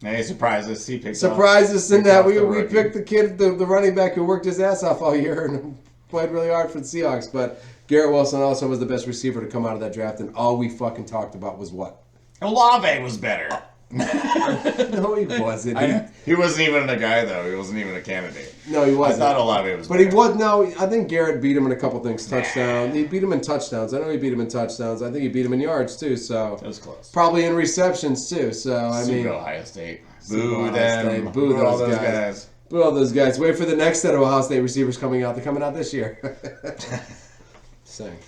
Hey, surprised us. He picked Surprised us in picked that off we the rookie. picked the kid, the running back who worked his ass off all year and played really hard for the Seahawks. But Garrett Wilson also was the best receiver to come out of that draft, and all we fucking talked about was what? Olave was better. No, he wasn't. He wasn't even a guy, though. He wasn't even a candidate. No, he I wasn't. thought Olave was But better. he was. No, I think Garrett beat him in a couple things. Touchdown. He beat him in touchdowns. I know he beat him in touchdowns. I think he beat him in yards too. So It was close. probably in receptions too. So I mean, Super Ohio State. Super Boo Ohio them. State. Boo Boo all those those guys. guys. boo all those guys. Wait for the next set of Ohio State receivers coming out. They're coming out this year. Saying.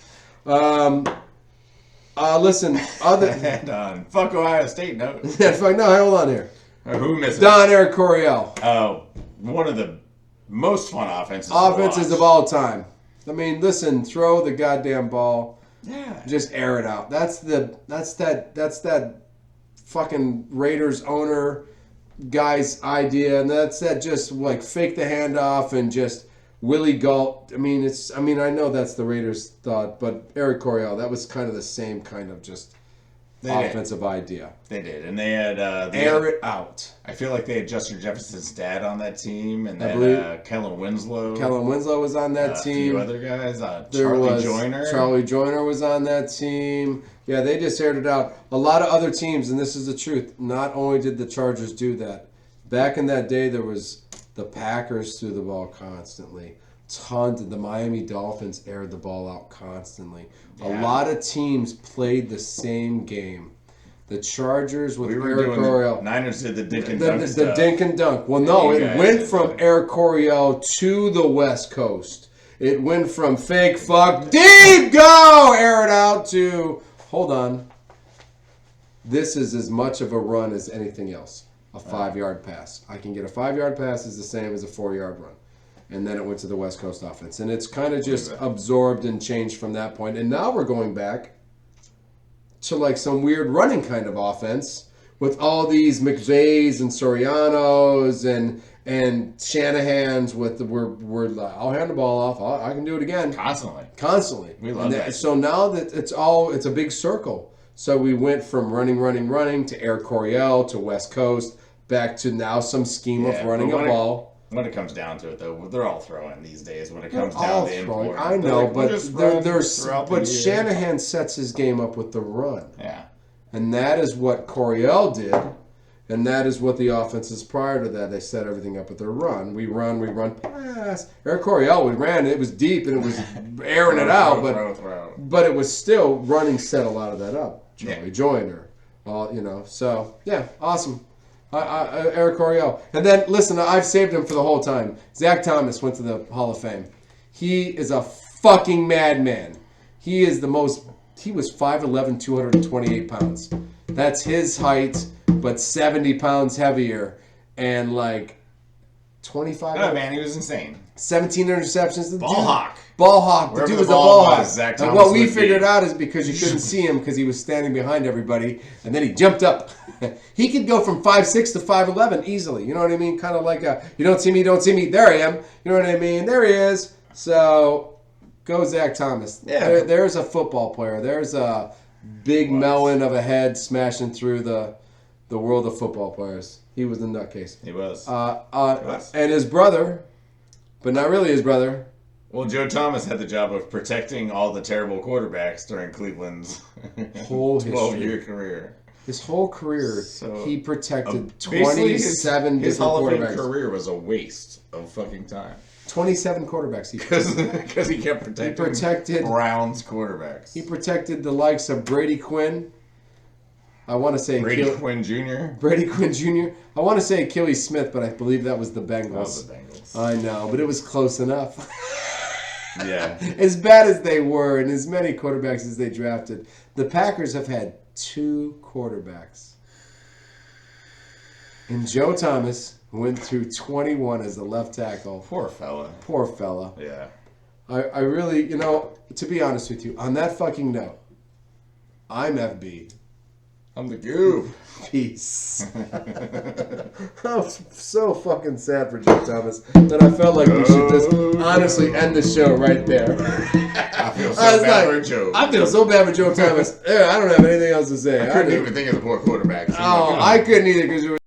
Listen. Other. And on fuck Ohio State, no. Yeah, fuck, no, hold on here. Who misses? Don Eric Coryell. Oh, one of the most fun offenses. Offenses of all time. I mean, listen, throw the goddamn ball. Yeah. Just air it out. That's that fucking Raiders owner guy's idea, and that's that just like fake the handoff and just Willie Galt. I mean, I know that's the Raiders' thought, but Eric Coryell, that was kind of the same kind of just offensive idea. They did, and they had Air it out. I feel like they had Justin Jefferson's dad on that team, and I then believe- Kellen Winslow. Kellen Winslow was on that A team. few other guys. There Charlie was Joyner. Charlie Joyner was on that team. Yeah, they just aired it out. A lot of other teams, and this is the truth. Not only did the Chargers do that, back in that day, there was the Packers threw the ball constantly. Tons of the Miami Dolphins aired the ball out constantly. Yeah. A lot of teams played the same game. The Chargers with We were Eric doing Coryell. Niners did the dink and The dunk the stuff. dink and dunk. Well, no, You it guys went did from that. Eric Coryell to the West Coast. It went from fake fuck, deep go, air it out to, hold on. This is as much of a run as anything else. A 5-yard pass. I can get a 5-yard pass is the same as a 4-yard run. And then it went to the West Coast offense. And it's kind of just absorbed and changed from that point. And now we're going back to like some weird running kind of offense with all these McVays and Sorianos and Shanahan's with we're like, I'll hand the ball off. I can do it again. Constantly. We love And that. So now that it's a big circle. So we went from running to Air Coryell to West Coast back to now some scheme Yeah, of running a but ball. When it comes down to it, though, they're all throwing these days. When it comes They're down all to throwing. import, I know, They're but just run throughout the year. Shanahan sets his game up with the run. Yeah. And that is what Coryell did. And that is what the offenses prior to that, they set everything up with their run. We run, pass. Eric Coryell, we ran, it was deep and it was airing it out, Throw. but it was still running set a lot of that up. Charlie Yeah. Joyner, so yeah, awesome. Eric Coryell. And then, listen, I've saved him for the whole time. Zach Thomas went to the Hall of Fame. He is a fucking madman. He was 5'11", 228 pounds. That's his height, but 70 pounds heavier. And like 25... Oh, man, he was insane. 17 interceptions. The Ball dude- hawk. Ball hawk. The Wherever dude the was a ball ball was, hawk. Zach And Thomas what we would be. figured out is because you couldn't see him because he was standing behind everybody, and then he jumped up. He could go from 5'6" to 5'11" easily. You know what I mean? Kind of like you don't see me, there I am. You know what I mean? There he is. So go Zach Thomas. Yeah. There's a football player. There's a big melon of a head smashing through the world of football players. He was the nutcase. He was. And his brother, but not really his brother. Well, Joe Thomas had the job of protecting all the terrible quarterbacks during Cleveland's Whole 12-year career. His whole career, So, he protected Basically, 27 his different Hall of Fame quarterbacks. career was a waste of fucking time 27 quarterbacks. because he kept protecting Browns quarterbacks. He protected the likes of Brady Quinn. I want to say Brady Quinn Jr. Brady Quinn Jr. I want to say Achilles Smith, but I believe that was the That Bengals. was the Bengals. I know, but it was close enough. Yeah. As bad as they were, and as many quarterbacks as they drafted, the Packers have had 2 quarterbacks. And Joe Thomas went through 21 as a left tackle. Poor fella. Poor fella. Yeah. I really, to be honest with you, on that fucking note, I'm FB. I'm the Goob. Peace. I'm so fucking sad for Joe Thomas that I felt like we should just honestly end the show right there. I feel so I was bad like, for Joe. I feel so bad for Joe Thomas. Yeah, I don't have anything else to say. I couldn't even think of the poor quarterbacks. I couldn't either because